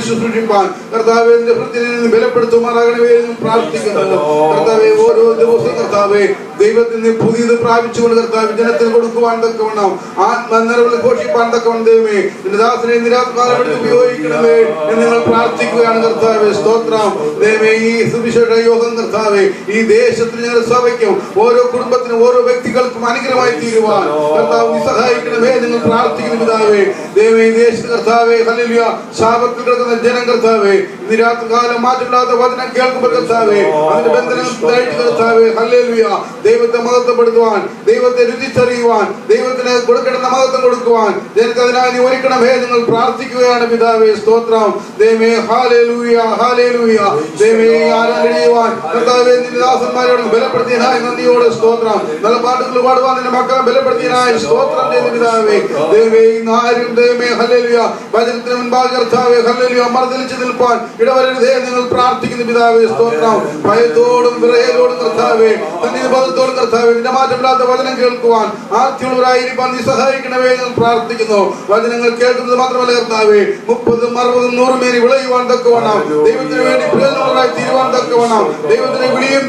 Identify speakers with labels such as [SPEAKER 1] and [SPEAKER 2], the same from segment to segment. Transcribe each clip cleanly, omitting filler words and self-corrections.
[SPEAKER 1] ശുശ്രൂഷിപ്പാൻ കർത്താവേ എന്റെ ഹൃദയത്തിൽ നിന്ന് ബലപ്പെടുത്തുമാറാകണമേ എന്ന് പ്രാർത്ഥിക്കുന്നു. കർത്താവേ ഓരോ ദിവസവും കർത്താവേ ദൈവത്തിൽ നിന്ന് പുതിയത് പ്രാപിച്ചുകൊണ്ട് കർത്താവ് ജനത്തിന് കൊടുക്കുവാൻ തക്കവണ്ണം ആത്മനിറവിൽ ഘോഷിപ്പാൻ തക്കവണ്ണം ദൈവമേ നിന്റെ ദാസനെ നിരാത്കാലപ്പെടുത്തി ഉപയോഗിക്കണമേ എന്ന് ഞങ്ങൾ പ്രാർത്ഥിക്കുകയാണ് കർത്താവേ. സ്തോത്രം ദൈവമേ. ഈ സുവിശേഷ യോഗം കർത്താവേ ഈ ദേശത്തിന് ഞങ്ങളുടെ സഭയ്ക്കും ഓരോ കുടുംബത്തിനും ഓരോ വ്യക്തികൾക്കും അനുഗ്രഹമായി തീരുവാൻ കർത്താവ് നീ സഹായിക്കണമേ നിങ്ങൾ പ്രാർത്ഥിക്കുന്നു പിതാവേ. ദൈവമേ ഈ ദേശത്ത് കർത്താവേ ഹല്ലേലൂയ ശാപത്തിൽ കിടക്കുന്ന ജനം കർത്താവേ ഇന്ന് രാത്രികാലം മാറ്റമില്ലാത്ത വചനം കേൾക്കുമ്പോൾ കർത്താവേ അതിന്റെ ബന്ധനങ്ങളായിട്ട് കർത്താവേ ഹല്ലേലൂയ ദൈവത്തെ മഹത്വപ്പെടുത്തുവാൻ ദൈവത്തെ രുചിച്ചറിയുവാൻ ദൈവത്തിന് കൊടുക്കേണ്ട മഹത്വം കൊടുക്കുവാൻ ജനത്തെ അതിനായി നീ ഒരുക്കണമേ നിങ്ങൾ പ്രാർത്ഥിക്കുകയാണ് പിതാവേ. സ്തോത്രം ദൈവമേ. Hallelujah hallelujah. ദൈവമേ ആരാധന ചെയ്യുവാൻ കർത്താവേ നിന്റെ ദാസന്മാരോട് ബലപ്പെടുത്തിയതിനായി നന്ദിയോടെ സ്തോത്രം. നല്ല പാട്ടുകൾ പാടുവാൻ നിന്റെ മക്കളെ ബലപ്പെടുത്തിയതിനായി സ്തോത്രം ചെയ്യുന്നു പിതാവേ. ദൈവമേ ഇന്ന് ആരും ദൈവമേ ഹല്ലേലൂയ വചനത്തിന് മുൻപാകെ കർത്താവേ ഹല്ലേലൂയ മറുതലിച്ച് നിൽപ്പാൻ ഇടവരരുതേ നിങ്ങൾ പ്രാർത്ഥിക്കുന്നു പിതാവേ. സ്തോത്രം. ഭയത്തോടും വിറയലോടും കർത്താവേ സന്നിധിബോധത്തോടും കർത്താവേ നിന്റെ മാറ്റമില്ലാത്ത വചനം കേൾക്കുവാൻ ആർത്തിയുള്ളവരായിരിക്കാൻ നീ സഹായിക്കണമേ എന്ന് പ്രാർത്ഥിക്കുന്നു. വചനങ്ങൾ കേൾക്കുന്നത് മാത്രമല്ല കർത്താവേ 30, 60, 100 മേനി വിളയുവാൻ തക്കവണ്ണം ദൈവത്തിന് വേണ്ടി പ്രയോജനമുള്ളവരായി തീരുവാൻ തക്കവണ്ണം ദൈവത്തിന് വിളിയും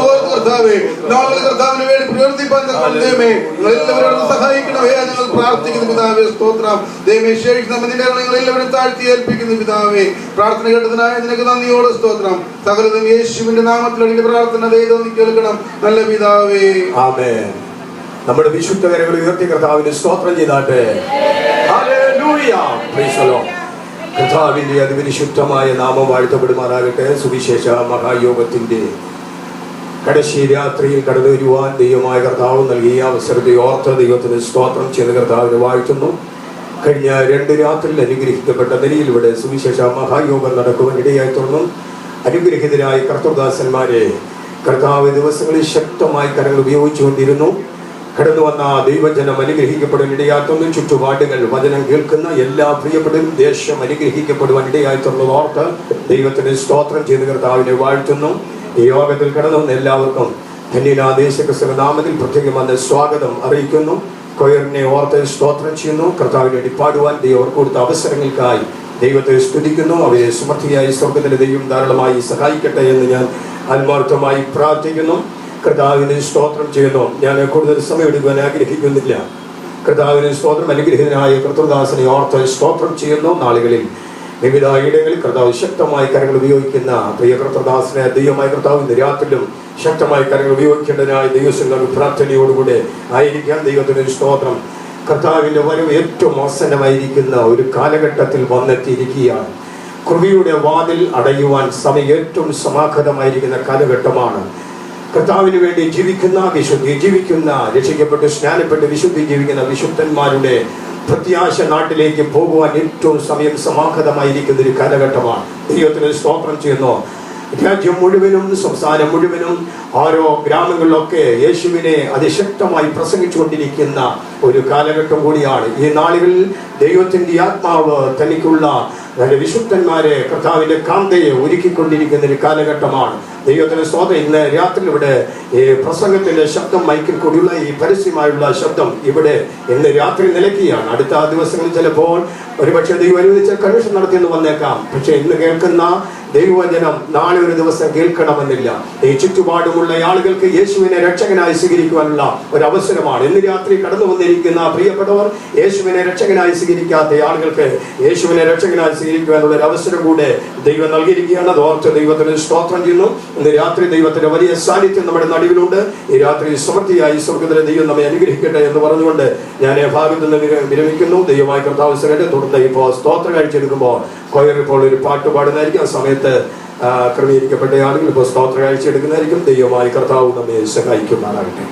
[SPEAKER 1] ഓർത്ത് കർത്താവേ നാളെ കർത്താവിന് വേണ്ടി പ്രവർത്തിപ്പാൻ തക്കവണ്ണം ദൈവമേ എല്ലാവരോടും സഹായിക്കണമേ ഞങ്ങൾ പ്രാർത്ഥിക്കുന്നു പിതാവേ. സ്തോത്രം ദൈവമേ. ശേഷിക്കുന്ന നിങ്ങൾ എല്ലാവരും താഴ്ത്തി ഏൽപ്പിക്കുന്നു പിതാവേ. പ്രാർത്ഥന കേട്ടതിനായി നിനക്ക് നന്ദിയോടെ സ്തോത്രം. സകലതും യേശുവിന്റെ നാമത്തിൽ പ്രാർത്ഥന ദൈവം നീ കേൾക്കണം നല്ല പിതാവേ.
[SPEAKER 2] ആമേൻ. നമ്മുടെ വിശുദ്ധ കരങ്ങൾ ഉയർത്തി കർത്താവിന് സ്തോത്രം ചെയ്താട്ടെ. ഹല്ലേലൂയ. Praise the Lord. കർത്താവിന്റെ അതിവിശുദ്ധമായ നാമം വാഴ്ത്തപ്പെടുമാറാകട്ടെ. സുവിശേഷ മഹായോഗത്തിന്റെ കടശി രാത്രിയിൽ കടന്നു വരുവാൻ ദൈവമായ കർത്താവ് നൽകിയ അവസരത്തെ ഓർത്ത് ദൈവത്തിന് സ്തോത്രം ചെയ്ത് കർത്താവിനെ വാഴ്ത്തുന്നു. കഴിഞ്ഞ 2 രാത്രിയിൽ അനുഗ്രഹിക്കപ്പെട്ട നിലയിൽ ഇവിടെ സുവിശേഷ മഹായോഗം നടക്കുവാൻ ഇടയായി തുടർന്നു. അനുഗ്രഹിതരായ കർത്തൃദാസന്മാരെ കർത്താവ് ദിവസങ്ങളിൽ ശക്തമായി കരങ്ങൾ ഉപയോഗിച്ചുകൊണ്ടിരുന്നു. കടന്നു വന്ന ദൈവജനം അനുഗ്രഹിക്കപ്പെടാൻ ഇടയാത്തുന്നു. ചുറ്റുപാടുകൾ വചനം കേൾക്കുന്ന എല്ലാ പ്രിയപ്പെടും ദേശം അനുഗ്രഹിക്കപ്പെടുവാൻ ഇടയായിട്ടുള്ളത് ഓർത്ത് ദൈവത്തിന് സ്തോത്രം ചെയ്ത് കർത്താവിനെ വാഴ്ത്തുന്നു. ഈ യോഗത്തിൽ കടന്നു വന്ന എല്ലാവർക്കും ധന്യനാദേശ നാമത്തിൽ പ്രത്യേകമായ സ്വാഗതം അറിയിക്കുന്നു. കൊയറിനെ ഓർത്ത് സ്തോത്രം ചെയ്യുന്നു. കർത്താവിനെ വേണ്ടി പാടുവാൻ ദൈവം കൊടുത്ത അവസരങ്ങൾക്കായി ദൈവത്തെ സ്തുതിക്കുന്നു. അവയെ സമൃദ്ധിയായി സ്വർഗത്തിലെ ദൈവം ധാരാളമായി സഹായിക്കട്ടെ എന്ന് ഞാൻ ആത്മാർത്ഥമായി പ്രാർത്ഥിക്കുന്നു. കർത്താവിന് സ്തോത്രം ചെയ്യുന്നു. ഞാൻ കൂടുതൽ സമയം എടുക്കുവാൻ ആഗ്രഹിക്കുന്നില്ല. കർത്താവിന് സ്തോത്രം. അനുഗ്രഹീതനായ കർത്തൃദാസനെ ഓർത്ത് സ്തോത്രം ചെയ്യുന്നു. നാളുകളിൽ വിവിധ ഇടങ്ങളിൽ കർത്താവ് ശക്തമായി കരങ്ങൾ ഉപയോഗിക്കുന്ന പ്രിയ കർത്തൃദാസനെ ദൈവമായ കർത്താവ് ഇന്ന് രാത്രിയിലും ശക്തമായി കരങ്ങൾ ഉപയോഗിക്കേണ്ടതിനായി ദൈവസംഘം പ്രാർത്ഥനയോടുകൂടെ ആയിരിക്കാൻ ദൈവത്തിന് സ്തോത്രം. കർത്താവിൻ്റെ വരവ് ഏറ്റവും ആസന്നമായിരിക്കുന്ന ഒരു കാലഘട്ടത്തിൽ വന്നെത്തിയിരിക്കുകയാണ്. കൃപയുടെ വാതിൽ അടയുവാൻ സമയം ഏറ്റവും സമാഗതമായിരിക്കുന്ന കാലഘട്ടമാണ്. കർത്താവിന് വേണ്ടി ജീവിക്കുന്ന രക്ഷിക്കപ്പെട്ട് സ്നാനപ്പെട്ട് വിശുദ്ധി ജീവിക്കുന്ന വിശുദ്ധന്മാരുടെ പ്രത്യാശ നാട്ടിലേക്ക് പോകുവാൻ ഏറ്റവും സമയം സമാഗതമായിരിക്കുന്ന ഒരു കാലഘട്ടമാണ്. ദൈവത്തിന് സ്തോത്രം ചെയ്യുന്നു. രാജ്യം മുഴുവനും സംസ്ഥാനം മുഴുവനും ഓരോ ഗ്രാമങ്ങളിലൊക്കെ യേശുവിനെ അതിശക്തമായി പ്രസംഗിച്ചുകൊണ്ടിരിക്കുന്ന ഒരു കാലഘട്ടം കൂടിയാണ്. ഈ നാളുകളിൽ ദൈവത്തിൻ്റെ ആത്മാവ് തനിക്കുള്ള വിശുദ്ധന്മാരെ കർത്താവിൻ്റെ കാന്തയെ ഒരുക്കിക്കൊണ്ടിരിക്കുന്ന ഒരു കാലഘട്ടമാണ്. ദൈവത്തിന് സ്തോത്രം. ഇന്ന് രാത്രി ഇവിടെ ഈ പ്രസംഗത്തിൻ്റെ ശബ്ദം മൈക്കിൽ കൂടിയുള്ള ഈ പരസ്യമായുള്ള ശബ്ദം ഇവിടെ ഇന്ന് രാത്രി നിലയ്ക്കുകയാണ്. അടുത്ത ദിവസങ്ങളിൽ ചിലപ്പോൾ ഒരുപക്ഷെ ദൈവം അനുവദിച്ച കൺവെൻഷൻ നടത്തിയെന്ന് വന്നേക്കാം. പക്ഷെ ഇന്ന് കേൾക്കുന്ന ദൈവവചനം നാളെ ഒരു ദിവസം കേൾക്കണമെന്നില്ല. ഈ ചുറ്റുപാടുമുള്ള ആളുകൾക്ക് യേശുവിനെ രക്ഷകനായി സ്വീകരിക്കുവാനുള്ള ഒരു അവസരമാണ്. ഇന്ന് രാത്രി കടന്നു വന്നിരിക്കുന്ന പ്രിയപ്പെട്ടവർ യേശുവിനെ രക്ഷകനായി സ്വീകരിക്കാത്ത ആളുകൾക്ക് യേശുവിനെ രക്ഷകനായി സ്വീകരിക്കുവാനുള്ള ഒരു അവസരം കൂടെ ദൈവം നൽകിയിരിക്കുകയാണ്. അത് ഓർത്ത് ദൈവത്തിന് സ്തോത്രം ചെയ്യുന്നു. ഇന്ന് രാത്രി ദൈവത്തിന്റെ വലിയ സാന്നിധ്യം നമ്മുടെ നടുവിലുണ്ട്. ഈ രാത്രി സമൃദ്ധിയായി സ്വർഗ്ഗത്തിലെ ദൈവം നമ്മെ അനുഗ്രഹിക്കട്ടെ എന്ന് പറഞ്ഞുകൊണ്ട് ഞാൻ ഭാഗത്ത് നിന്ന് വിരമിക്കുന്നു. ദൈവമായ കർത്താവ് തുടർന്ന് ഇപ്പോൾ സ്തോത്രം കാഴ്ചയെടുക്കുമ്പോൾ കൊയർ ഇപ്പോൾ ഒരു പാട്ട് പാടുന്നതായിരിക്കും. ആ സമയത്ത് ക്രമീകരിക്കപ്പെട്ട ആളുകൾ ഇപ്പോൾ സ്തോത്ര കാഴ്ചയെടുക്കുന്നതായിരിക്കും. ദൈവമായ കർത്താവ് നമ്മെ സഹായിക്കുമാറാകട്ടെ.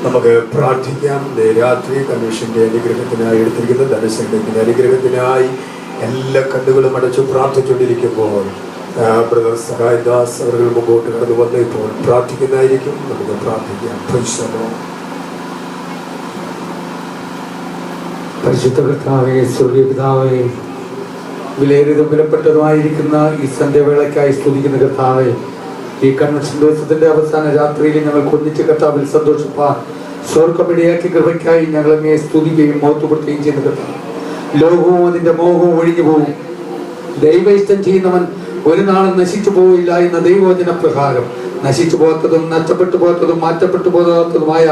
[SPEAKER 2] നമുക്ക് പ്രാർത്ഥിക്കാം. രാത്രി കമ്മീഷന്റെ അനുഗ്രഹത്തിനായി എടുത്തിരിക്കുന്ന ധനസംഘത്തിന്റെ അനുഗ്രഹത്തിനായി എല്ലാ കണ്ണുകളും അടച്ചു പ്രാർത്ഥിച്ചുകൊണ്ടിരിക്കുമ്പോൾ ബ്രദർ സഹായദാസ് അവർ മുമ്പോട്ട് കടന്നു വന്ന് ഇപ്പോൾ പ്രാർത്ഥിക്കുന്നതായിരിക്കും. നമുക്ക് പ്രാർത്ഥിക്കാം.
[SPEAKER 3] പരിശുദ്ധ കർത്താവേ, സ്വർഗീയ പിതാവേ, വിലയേറിയതും വിലപ്പെട്ടതുമായിരിക്കുന്ന ഈ സന്ധ്യവേളയ്ക്കായി സ്തുതിക്കുന്ന കർത്താവേ, ഈ കൺവെൻഷൻ ദിവസത്തിന്റെ അവസാന രാത്രിയിൽ ഞങ്ങൾക്ക് ഒന്നിച്ച് കർത്താവിൽ സന്തോഷിപ്പാൻ സ്വർഗമിടയാക്കി കൃപയ്ക്കായി ഞങ്ങൾ അങ്ങേ സ്തുതിക്കുകയും മഹത്വപ്പെടുത്തുകയും ചെയ്യുന്ന കർത്താവ്. ലോകവും അതിന്റെ മോഹവും ഒഴിഞ്ഞു പോകും. ദൈവ ഇഷ്ടം ചെയ്യുന്നവൻ ഒരു നാളും നശിച്ചു പോവില്ല എന്ന ദൈവവചന പ്രകാരം നശിച്ചു പോകാത്തതും നഷ്ടപ്പെട്ടു പോകാത്തതും മാറ്റപ്പെട്ടു പോകാത്തതുമായ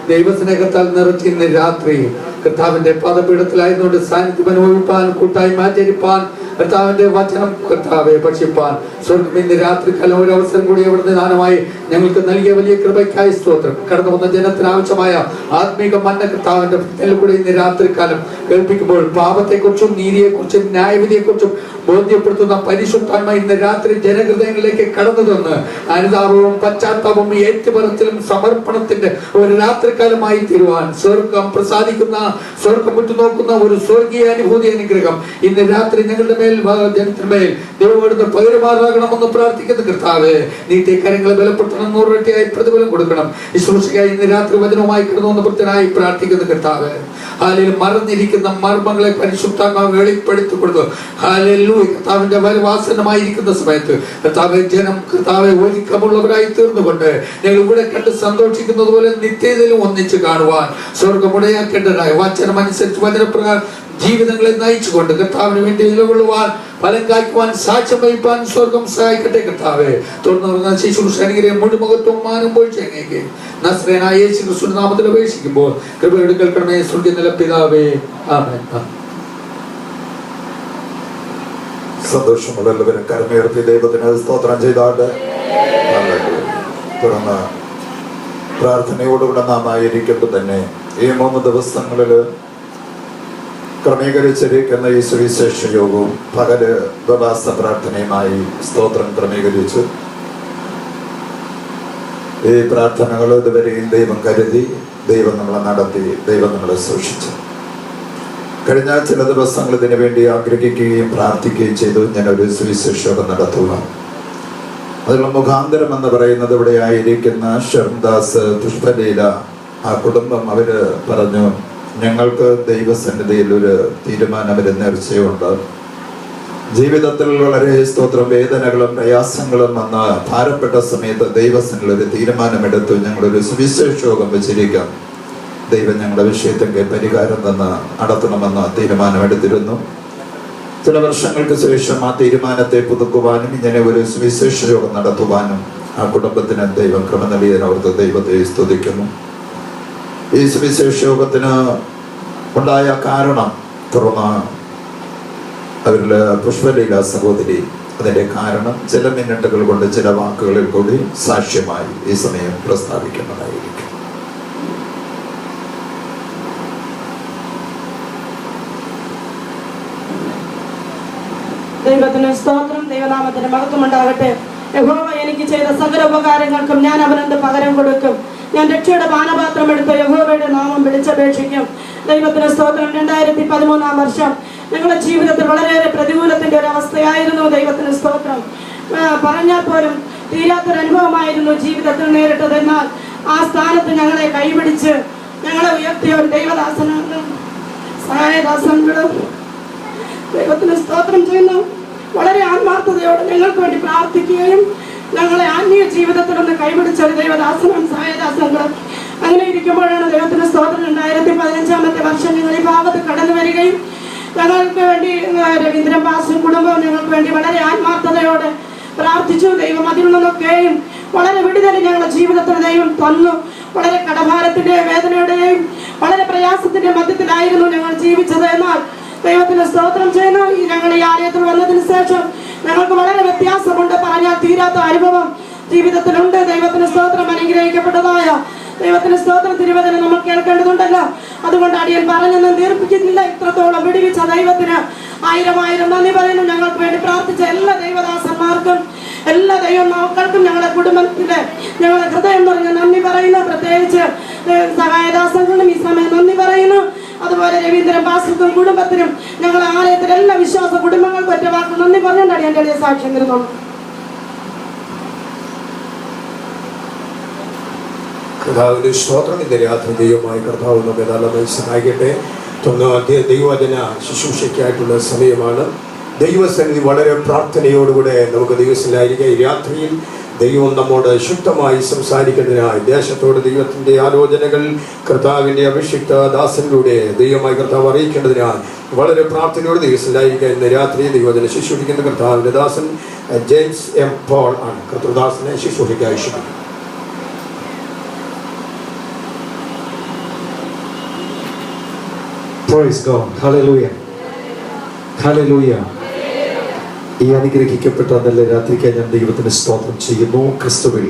[SPEAKER 3] ദൈവസ്നേഹത്താൽ നിറച്ചിരുന്ന രാത്രി കർത്താവിന്റെ പാദപീഠത്തിലായതുകൊണ്ട് സാന്നിധ്യം അനുഭവിപ്പാൻ, കൂട്ടായ്മ ആചരിപ്പാൻ, കർത്താവിന്റെ വചനം കർത്താവെ ഭക്ഷിപ്പാൻ സ്വർഗം ഇന്ന് രാത്രിക്കാലം ഒരു അവസരം കൂടി അവിടുന്ന് ദാനമായി ഞങ്ങൾക്ക് നൽകിയ വലിയ കൃപയ്ക്കായി സ്തോത്രം. കടന്നു വന്ന ജനത്തിന് ആവശ്യമായ ആത്മീക മന്ന കർത്താവിന്റെ കൂടെ ഇന്ന് രാത്രിക്കാലം കേൾപ്പിക്കുമ്പോൾ പാപത്തെക്കുറിച്ചും നീതിയെക്കുറിച്ചും ന്യായവിധിയെക്കുറിച്ചും ബോധ്യപ്പെടുത്തുന്ന പരിശുദ്ധാത്മ ഇന്ന് രാത്രി ജനഹൃദയങ്ങളിലേക്ക് കടന്നു തന്ന് അനുതാപവും പശ്ചാത്താപവും ഏറ്റുപറച്ചിലും സമർപ്പണത്തിന്റെ ഒരു രാത്രികാലമായി തീരുവാൻ സ്വർഗം പ്രസാദിക്കുന്ന, സ്വർഗം ഉറ്റുനോക്കുന്ന ഒരു സ്വർഗീയ അനുഭൂതി അനുഗ്രഹം ഇന്ന് രാത്രി ഞങ്ങളുടെ മേൽ, ജനത്തിന്മേൽ ദൈവം പകരുമാറാകണമെന്ന് പ്രാർത്ഥിക്കുന്ന കർത്താവേ, നീട്ടിയ കരങ്ങളെ ബലപ്പെടുത്തണം, 100 ഇരട്ടിയായി പ്രതിഫലം കൊടുക്കണം. ശുശ്രൂഷയായി ഇന്ന് രാത്രി വചനവുമായി കിടന്നു ഭക്തനായി പ്രാർത്ഥിക്കുന്ന കർത്താവേ, ഹാലേലൂയ, മറഞ്ഞിരിക്കുന്ന മർമ്മങ്ങളെ പരിശുദ്ധാത്മാവ് വെളിപ്പെടുത്തി കൊടുത്തു. ഹാലേലൂയ, കർത്താവിന്റെ വരവാസനമായിരിക്കുന്ന സമയത്ത് കർത്താവെ, ജനം കർത്താവെ ഒരുക്കമുള്ളവരായി തീർന്നുകൊണ്ട് ഞങ്ങൾ ഇവിടെ കണ്ട് സന്തോഷിക്കുന്നത് പോലെ നിത്യതയിലും ഒന്നിച്ച് കാണുവാൻ സ്വർഗമുടയാക്കേണ്ടതായ വചനമനുസരിച്ച് വചനപ്രകാരം ജീവിതങ്ങളെ നയിച്ചുകൊണ്ട് കർത്താവിന് വേണ്ടി നിലകൊള്ളുവാൻ, ഫലം കായ്ക്കുവാൻ, സാക്ഷ്യം വഹിപ്പാൻ സ്വർഗം സഹായിക്കട്ടെ. കർത്താവെ, തുടർന്ന് ശുശ്രൂഷ അനുഗ്രഹം മുഴുമുഖത്തും മാനുമ്പോൾ ചെയ്യുക നസ്രേനായ യേശു ക്രിസ്തുവിന്റെ നാമത്തിൽ അപേക്ഷിക്കുമ്പോൾ കൃപയുടെ കേൾക്കണമേ. സ്വർഗ്ഗീയ നല്ല പിതാവേ, ആമേൻ.
[SPEAKER 4] സന്തോഷമുള്ളവരും കരമേർത്തി ദൈവത്തിന് സ്തോത്രം ചെയ്താണ്ട് തുടർന്ന് പ്രാർത്ഥനയോടുകൂടെ നാം ആയിരിക്കുമ്പോൾ തന്നെ ഈ 3 ദിവസങ്ങളിൽ ക്രമീകരിച്ചിരിക്കുന്ന ഈ സുവിശേഷ യോഗവും പകല് ഉപവാസ പ്രാർത്ഥനയുമായി സ്തോത്രം ക്രമീകരിച്ചു. ഈ പ്രാർത്ഥനകൾ ഇതുവരെയും ദൈവം കരുതി, ദൈവം നമ്മളെ നടത്തി, ദൈവം നമ്മളെ സൂക്ഷിച്ചു. കഴിഞ്ഞ ചില ദിവസങ്ങൾ ഇതിനു വേണ്ടി ആഗ്രഹിക്കുകയും പ്രാർത്ഥിക്കുകയും ചെയ്തു. ഞാനൊരു സുവിശേഷം നടത്തുക. അതിനുള്ള മുഖാന്തരം എന്ന് പറയുന്നത് ഇവിടെ ആയിരിക്കുന്ന ഷർദാസ്, പുഷ്പലീല, ആ കുടുംബം അവര് പറഞ്ഞു, ഞങ്ങൾക്ക് ദൈവസന്നിധിയിൽ ഒരു തീരുമാനം, ഒരു നേർച്ചയുണ്ട്. ജീവിതത്തിൽ വളരെ സ്തോത്രം വേദനകളും പ്രയാസങ്ങളും വന്ന ഭാരപ്പെട്ട സമയത്ത് ദൈവസന്നിധിയിൽ ഒരു തീരുമാനമെടുത്തു, ഞങ്ങളൊരു സുവിശേഷയോഗം വെച്ചിരിക്കാം, ദൈവം ഞങ്ങളുടെ വിഷയത്തിൻ്റെ പരിഹാരം തന്ന് നടത്തണമെന്ന് തീരുമാനമെടുത്തിരുന്നു. ചില വർഷങ്ങൾക്ക് ശേഷം ആ തീരുമാനത്തെ പുതുക്കുവാനും ഇങ്ങനെ ഒരു സുവിശേഷ യോഗം നടത്തുവാനും ആ കുടുംബത്തിന് ദൈവം ക്രമ നൽകിയതിനോർത്ത് ദൈവത്തെ സ്തുതിക്കുന്നു. ഈ സുവിശേഷ യോഗത്തിന് ഉണ്ടായ കാരണം തുറന്ന അവരിൽ പുഷ്പലീല സഹോദരി, അതിൻ്റെ കാരണം ചില മിനിറ്റുകൾ കൊണ്ട്, ചില വാക്കുകളിൽ കൂടി സാക്ഷ്യമായി ഈ സമയം പ്രസ്താവിക്കുന്നതായിരിക്കും.
[SPEAKER 5] ദൈവത്തിന് സ്തോത്രം, ദൈവനാമത്തിന് മഹത്വം ഉണ്ടാകട്ടെ. യഹോവ എനിക്ക് ചെയ്ത സകല ഉപകാരങ്ങൾക്കും ഞാൻ അവനെന്ത് പകരം കൊടുക്കും? ഞാൻ രക്ഷയുടെ പാനപാത്രം എടുത്ത് യഹോവയുടെ നാമം വിളിച്ചപേക്ഷിക്കും. ദൈവത്തിന് സ്തോത്രം. 2013 വർഷം ഞങ്ങളുടെ ജീവിതത്തിൽ വളരെയേറെ പ്രതികൂലത്തിന്റെ ഒരു അവസ്ഥയായിരുന്നു. ദൈവത്തിന് സ്തോത്രം. പറഞ്ഞാൽ പോലും തീരാത്തൊരനുഭവമായിരുന്നു ജീവിതത്തിൽ നേരിട്ടത്. എന്നാൽ ആ സ്ഥാനത്ത് ഞങ്ങളെ കൈപിടിച്ച് ഞങ്ങളെ ഉയർത്തിയ ഒരു ദൈവദാസനും സഹായദാസങ്ങളും ദൈവത്തിന് സ്തോത്രം ചെയ്യുന്നു. വളരെ ആത്മാർത്ഥതയോടെ ഞങ്ങൾക്ക് വേണ്ടി പ്രാർത്ഥിക്കുകയും ഞങ്ങളെ ആത്മീയ ജീവിതത്തിലൊന്ന് കൈപിടിച്ച ഒരു ദൈവദാസനും സഹായദാസങ്ങളും. അങ്ങനെ ഇരിക്കുമ്പോഴാണ് ദൈവത്തിന് സ്തോത്രം 2015 വർഷം ഞങ്ങൾ ഈ ഭാഗത്ത് കടന്നു വരികയും ഞങ്ങൾക്ക് വേണ്ടി രവീന്ദ്രൻ പാസും കുടുംബവും ഞങ്ങൾക്ക് വേണ്ടി വളരെ ആത്മാർത്ഥതയോടെ പ്രാർത്ഥിച്ചു. ദൈവം അതിൽ നിന്നൊക്കെയും വളരെ വിടുതൽ ഞങ്ങളുടെ ജീവിതത്തിൽ ദൈവം തന്നു. വളരെ കടഭാരത്തിന്റെ വേദനയുടെയും വളരെ പ്രയാസത്തിന്റെ മധ്യത്തിലായിരുന്നു ഞങ്ങൾ ജീവിച്ചത്. എന്നാൽ ദൈവത്തിന് സ്തോത്രം ചെയ്യുന്നു. ഞങ്ങൾ ഈ ആലയത്തിൽ വന്നതിന് ശേഷം ഞങ്ങൾക്ക് വളരെ വ്യത്യാസമുണ്ട്. പറഞ്ഞാൽ തീരാത്ത അനുഭവം ജീവിതത്തിലുണ്ട്. ദൈവത്തിന് സ്തോത്രം. അനുഗ്രഹിക്കപ്പെട്ടതായ ദൈവത്തിന് സ്തോത്രം തിരുവചനം നമ്മൾ കേൾക്കേണ്ടതുണ്ടല്ലോ. അതുകൊണ്ട് അടിയൻ പറഞ്ഞൊന്നും ദീർഘിക്കുന്നില്ല. ഇത്രത്തോളം വിടുവിച്ച ദൈവത്തിന് 1000 നന്ദി പറയുന്നു. ഞങ്ങൾക്ക് വേണ്ടി പ്രാർത്ഥിച്ച എല്ലാ ദൈവദാസന്മാർക്കും, എല്ലാ ദൈവ മക്കൾക്കും, ഞങ്ങളുടെ കുടുംബത്തിലെ ഞങ്ങളുടെ ഹൃദയം നിറഞ്ഞ നന്ദി പറയുന്നു. പ്രത്യേകിച്ച് സഹായദാസങ്ങളും ഈ സമയം നന്ദി പറയുന്നു. അതുപോലെ രവീന്ദ്രൻ പാസ്റ്റർക്കും കുടുംബത്തിനും ഞങ്ങളുടെ ആലയത്തിലെ എല്ലാ വിശ്വാസ കുടുംബങ്ങൾക്കും ഒറ്റ വാക്ക് നന്ദി പറഞ്ഞുകൊണ്ടാണ് എൻ്റെ വലിയ സാക്ഷ്യം തരുന്നുള്ളൂ.
[SPEAKER 2] കർത്താവിന്റെ സ്തോത്രം. ഇന്ന് രാത്രി ദൈവമായി കർത്താവ് നമ്മെ നല്ലതായി സഹായിക്കട്ടെ. ദൈവവചന ശുശ്രൂഷയ്ക്കായിട്ടുള്ള സമയമാണ്. ദൈവസന്നിധി വളരെ പ്രാർത്ഥനയോടുകൂടെ നമുക്ക് ദൈവസന്നിധിയായിരിക്കാം. ഈ രാത്രിയിൽ ദൈവം നമ്മോട് ശുദ്ധമായി സംസാരിക്കുന്നതിനായി ദേശത്തോട് ദൈവത്തിൻ്റെ ആലോചനകൾ കർത്താവിൻ്റെ അഭിഷിക്ത ദാസനിലൂടെ ദൈവമായി കർത്താവ് അറിയിക്കേണ്ടതിനായി വളരെ പ്രാർത്ഥനയോട് ദൈവസന്നിധിയായിരിക്കാം. ഇന്ന് രാത്രി ദൈവവചന ശുശ്രൂഷിക്കുന്ന കർത്താവിൻ്റെ ദാസൻ ജെയിംസ് എം പോൾ ആണ്. കർത്തൃദാസനെ ശുശ്രൂഷയ്ക്കായി ക്ഷണിക്കുന്നു.
[SPEAKER 3] Praise God. Hallelujah. Hallelujah. ഈ അനുഗ്രഹിക്കപ്പെട്ട നല്ല രാത്രിക്കായി ഞാൻ ദൈവത്തിന് സ്തോത്രം ചെയ്യുന്നു. ക്രിസ്തുവിൽ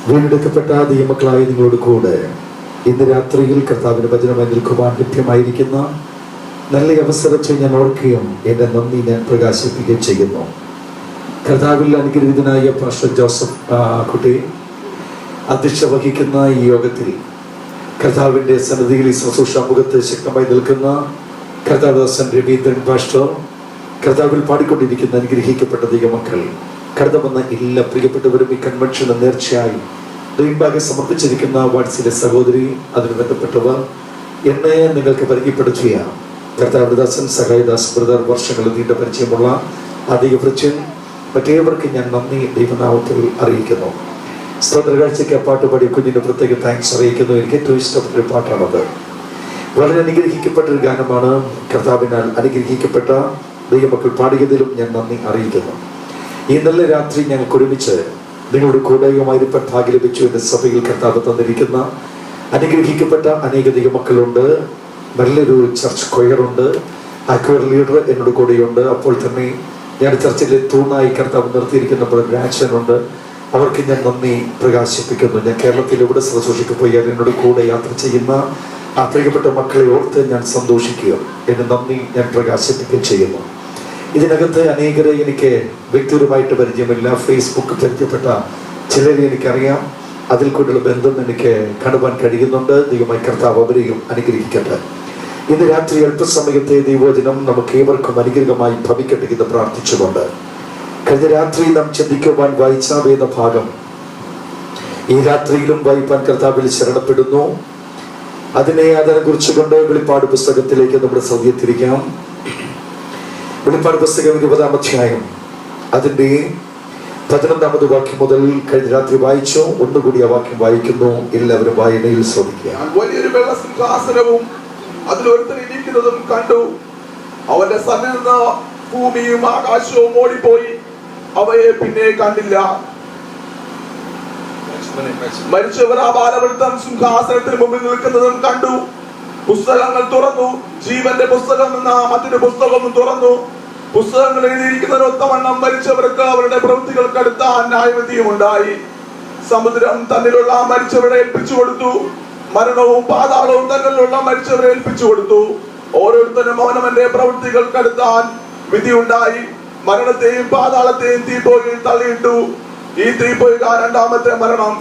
[SPEAKER 3] വീണ്ടെടുക്കപ്പെട്ട ദൈവമക്കളായി നിങ്ങളോട് കൂടെ ഇന്ന് രാത്രിയിൽ കർത്താവിന്റെ വചനമായി നിൽക്കുവാൻ ലഭ്യമായിരിക്കുന്ന
[SPEAKER 4] നല്ല അവസരത്തെ ഞാൻ ഓർക്കുകയും എൻ്റെ നന്ദി ഞാൻ പ്രകാശിപ്പിക്കുകയും ചെയ്യുന്നു. കർത്താവിൽ അനുഗ്രഹീതനായ പാസ്റ്റർ ജോസഫ് കുട്ടി അധ്യക്ഷത വഹിക്കുന്ന ഈ യോഗത്തിൽ കർത്താവിൻ്റെ സന്നിധിയിൽ ഈ ശുശ്രൂഷ മുഖത്ത് ശക്തമായി നിൽക്കുന്ന കർത്താദാസൻ രവീന്ദ്രൻ പാസ്റ്റർ, കർത്താവിൽ പാടിക്കൊണ്ടിരിക്കുന്ന അനുഗ്രഹിക്കപ്പെട്ട ദൈവമക്കൾ, കടന്നു വന്ന എല്ലാ പ്രിയപ്പെട്ടവരും ഈ കൺവെൻഷന് നേർച്ചയായി ദൈവഭാഗ്യം സമർപ്പിച്ചിരിക്കുന്ന വാട്സിലെ സഹോദരി, അതിന് ബന്ധപ്പെട്ടവർ, എന്നെ നിങ്ങൾക്ക് പരിചയപ്പെടുത്തിയ കർത്താവിന്റെ ദാസൻ സഹായദാസ് ബ്രദർ, വർഷങ്ങൾ നീണ്ട പരിചയമുള്ള അധികവൃച്ചൻ, മറ്റേവർക്ക് ഞാൻ നന്ദി ദൈവനാമത്തിൽ അറിയിക്കുന്നു. സ്തോത്രകാഴ്ചയ്ക്ക് പാട്ടുപാടി കുഞ്ഞിന് പ്രത്യേക താങ്ക്സ് അറിയിക്കുന്നു. എനിക്ക് ഏറ്റവും ഇഷ്ടപ്പെട്ടൊരു പാട്ടാണത്. വളരെ അനുഗ്രഹിക്കപ്പെട്ട ഒരു ഗാനമാണ്. കർത്താവിനാൽ അനുഗ്രഹിക്കപ്പെട്ട ദൈവമക്കൾ പാടിയതിലും ഞാൻ നന്ദി അറിയിക്കുന്നു. ഈ നല്ല രാത്രി ഞങ്ങൾക്ക് ഒരുമിച്ച് നിങ്ങളുടെ കൂടായ്മയായിരിക്കാൻ ഭാഗ്യം ലഭിച്ചു. എൻ്റെ സഭയിൽ കർത്താവ് തന്നിരിക്കുന്ന അനുഗ്രഹിക്കപ്പെട്ട അനേക ദൈവമക്കളുണ്ട്. നല്ലൊരു ചർച്ച് കൊയറുണ്ട്. ആ കൊയർ ലീഡർ എന്നോട് കൂടെയുണ്ട്. അപ്പോൾ തന്നെ ഞാൻ ചർച്ചിലെ തൂണായി കർത്താവ് നിർത്തിയിരിക്കുന്ന രാജനുണ്ട്. അവർക്ക് ഞാൻ നന്ദി പ്രകാശിപ്പിക്കുന്നു. ഞാൻ കേരളത്തിൽ എവിടെ ശുശ്രൂഷയ്ക്ക് പോയാൽ എന്നോട് കൂടെ യാത്ര ചെയ്യുന്ന ആ പ്രിയപ്പെട്ട മക്കളെ ഓർത്ത് ഞാൻ സന്തോഷിക്കുക, എന്നെ നന്ദി ഞാൻ പ്രകാശിപ്പിക്കുകയും ചെയ്യുന്നു. ഇതിനകത്ത് അനേകരെ എനിക്ക് വ്യക്തിപരമായിട്ട് പരിചയമില്ല. ഫേസ്ബുക്ക് പരിചയപ്പെട്ട ചിലരെ എനിക്കറിയാം. അതിൽ കൂടെയുള്ള ബന്ധം എനിക്ക് കാണുവാൻ കഴിയുന്നുണ്ട്. ദൈവമായി കർത്താവ് അവരെയും അനുഗ്രഹിക്കട്ടെ. ഇന്ന് രാത്രി അല്പസമയത്തെ ദൈവവചനം നമുക്ക് ഏവർക്കും അനുഗ്രഹമായി ഭവിക്കട്ടെ എന്ന് പ്രാർത്ഥിച്ചുകൊണ്ട്, കഴിഞ്ഞ രാത്രി നാം ചിന്തിക്കുവാൻ വായിച്ച വേദഭാഗം ഈ രാത്രിയിലും വായിപ്പാൻ കർത്താവിൽ ശരണപ്പെടുന്നു. അതിനെ കുറിച്ചുകൊണ്ട് വെളിപ്പാട് പുസ്തകത്തിലേക്ക് നമ്മുടെ ശ്രദ്ധ തിരിക്കാം. വെളിപ്പാട് പുസ്തകം 20-ാം അധ്യായം അതിന്റെ 11-ാമത് വാക്യം മുതൽ കഴിഞ്ഞ രാത്രി വായിച്ചു. ഒന്നുകൂടി ആ വാക്യം വായിക്കുന്നു. എല്ലാവരും വായനയിൽ ശ്രദ്ധിക്കുക.
[SPEAKER 1] വലിയൊരു വെള്ള സിംഹാസനവും അതിലൊരുത്തൻ ഇരിക്കുന്നതും കണ്ടു. അവന്റെ സന്നിധിയിൽ നിന്ന് ഭൂമിയും ആകാശവും ഓടിപ്പോയി, അവയെ പിന്നെ കണ്ടില്ല. മരിച്ചവർ ആ ബാലവൃത്തം സിംഹാസനത്തിന് മുമ്പിൽ നിൽക്കുന്നതും കണ്ടു. പുസ്തകങ്ങൾ തുറന്നു. ജീവന്റെ പുസ്തകം എന്ന മറ്റൊരു പുസ്തകവും തുറന്നു. പുസ്തകങ്ങൾ എഴുതിയിരിക്കുന്നതിനൊത്തവണ്ണം മരിച്ചവർക്ക് അവരുടെ പ്രവൃത്തികൾക്കടുത്ത ന്യായവിധിയും ഉണ്ടായി. സമുദ്രം തന്നിലുള്ള മരിച്ചവരെ ഏൽപ്പിച്ചു കൊടുത്തു. മരണവും പാതാളവും തന്നിലുള്ള മരിച്ചവരെ ഏൽപ്പിച്ചു കൊടുത്തു. ഓരോരുത്തരും അവനവന്റെ പ്രവൃത്തികൾക്കടുത്താൻ വിധി ഉണ്ടായി. മരണത്തെയും പാതാളത്തെയും തീപ്പൊയ്കയിൽ തള്ളിയിട്ടു. ഈ തീപ്പൊയ്ക രണ്ടാമത്തെ മരണം.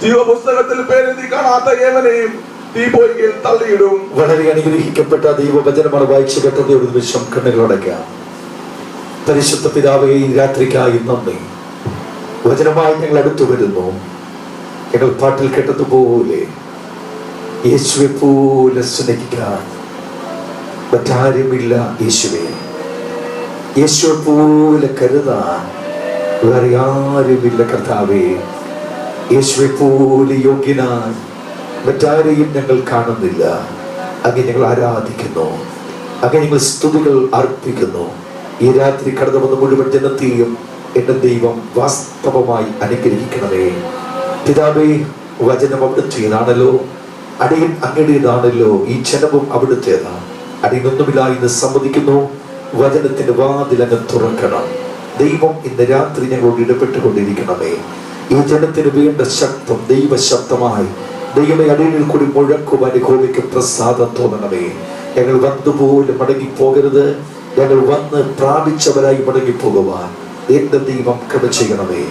[SPEAKER 1] ജീവപുസ്തകത്തിൽ പേരെഴുതി കാണാത്ത ഏവനെയും തീപ്പൊയ്കയിൽ തള്ളിയിടും.
[SPEAKER 4] വളരെ അനുഗ്രഹിക്കപ്പെട്ട ദൈവവചനമാണ് വായിച്ചു കേട്ടത്. ഒരു നിമിഷം കണ്ണുകളടയ്ക്കാം. പരിശുദ്ധ പിതാവേ, ഈ രാത്രിക്കായി നന്ദി. വചനമായി ഞങ്ങൾ അടുത്തു വരുന്നു. ഞങ്ങൾ പാട്ടിൽ കേട്ടതുപോലെ യേശുവെ പോലെ സ്നേഹിക്കാൻ മറ്റാരുമില്ല. യേശുവെ, യേശുവെ പോലെ കരുതാൻ വേറെ ആരുമില്ല. കർത്താവേ, യേശുവെ പോലെ യോഗ്യനാൻ മറ്റാരെയും ഞങ്ങൾ കാണുന്നില്ല. അങ്ങനെ ഞങ്ങൾ ആരാധിക്കുന്നു. അങ്ങനെ ഞങ്ങൾ സ്തുതികൾ അർപ്പിക്കുന്നു. ഈ രാത്രി കടന്നു വന്ന മുഴുവൻ ജനത്തെയും എന്റെ ദൈവം വാസ്തവമായി അനുഗ്രഹിക്കണമേ. പിതാവേ, വചനം അവിടുത്തേതാണല്ലോ, അടിയൻ അങ്ങയുടേതാണല്ലോ, ഈ ജനവും അവിടുത്തേതാണ്. അടിയനൊന്നുമില്ല എന്ന് സമ്മതിക്കുന്നു. വചനത്തിന്റെ വാതിൽ അങ്ങ് തുറക്കണം. ദൈവം ഇന്ന് രാത്രി ഞങ്ങളോട് ഇടപെട്ടുകൊണ്ടിരിക്കണമേ. ഈ ജനത്തിന് വേണ്ട ശബ്ദം ദൈവശബ്ദമായി ദൈവമേ അടിയനിൽ കൂടി മുഴക്കുവാൻ യഹോവയ്ക്ക് പ്രസാദം തോന്നണമേ. ഞങ്ങൾ വന്നുപോലും മടങ്ങിപ്പോകരുത്. ഞങ്ങൾ വന്ന് പ്രാപിച്ചവരായി മടങ്ങിപ്പോകുവാൻ എന്റെ ദൈവം കൃപ ചെയ്യണമേ.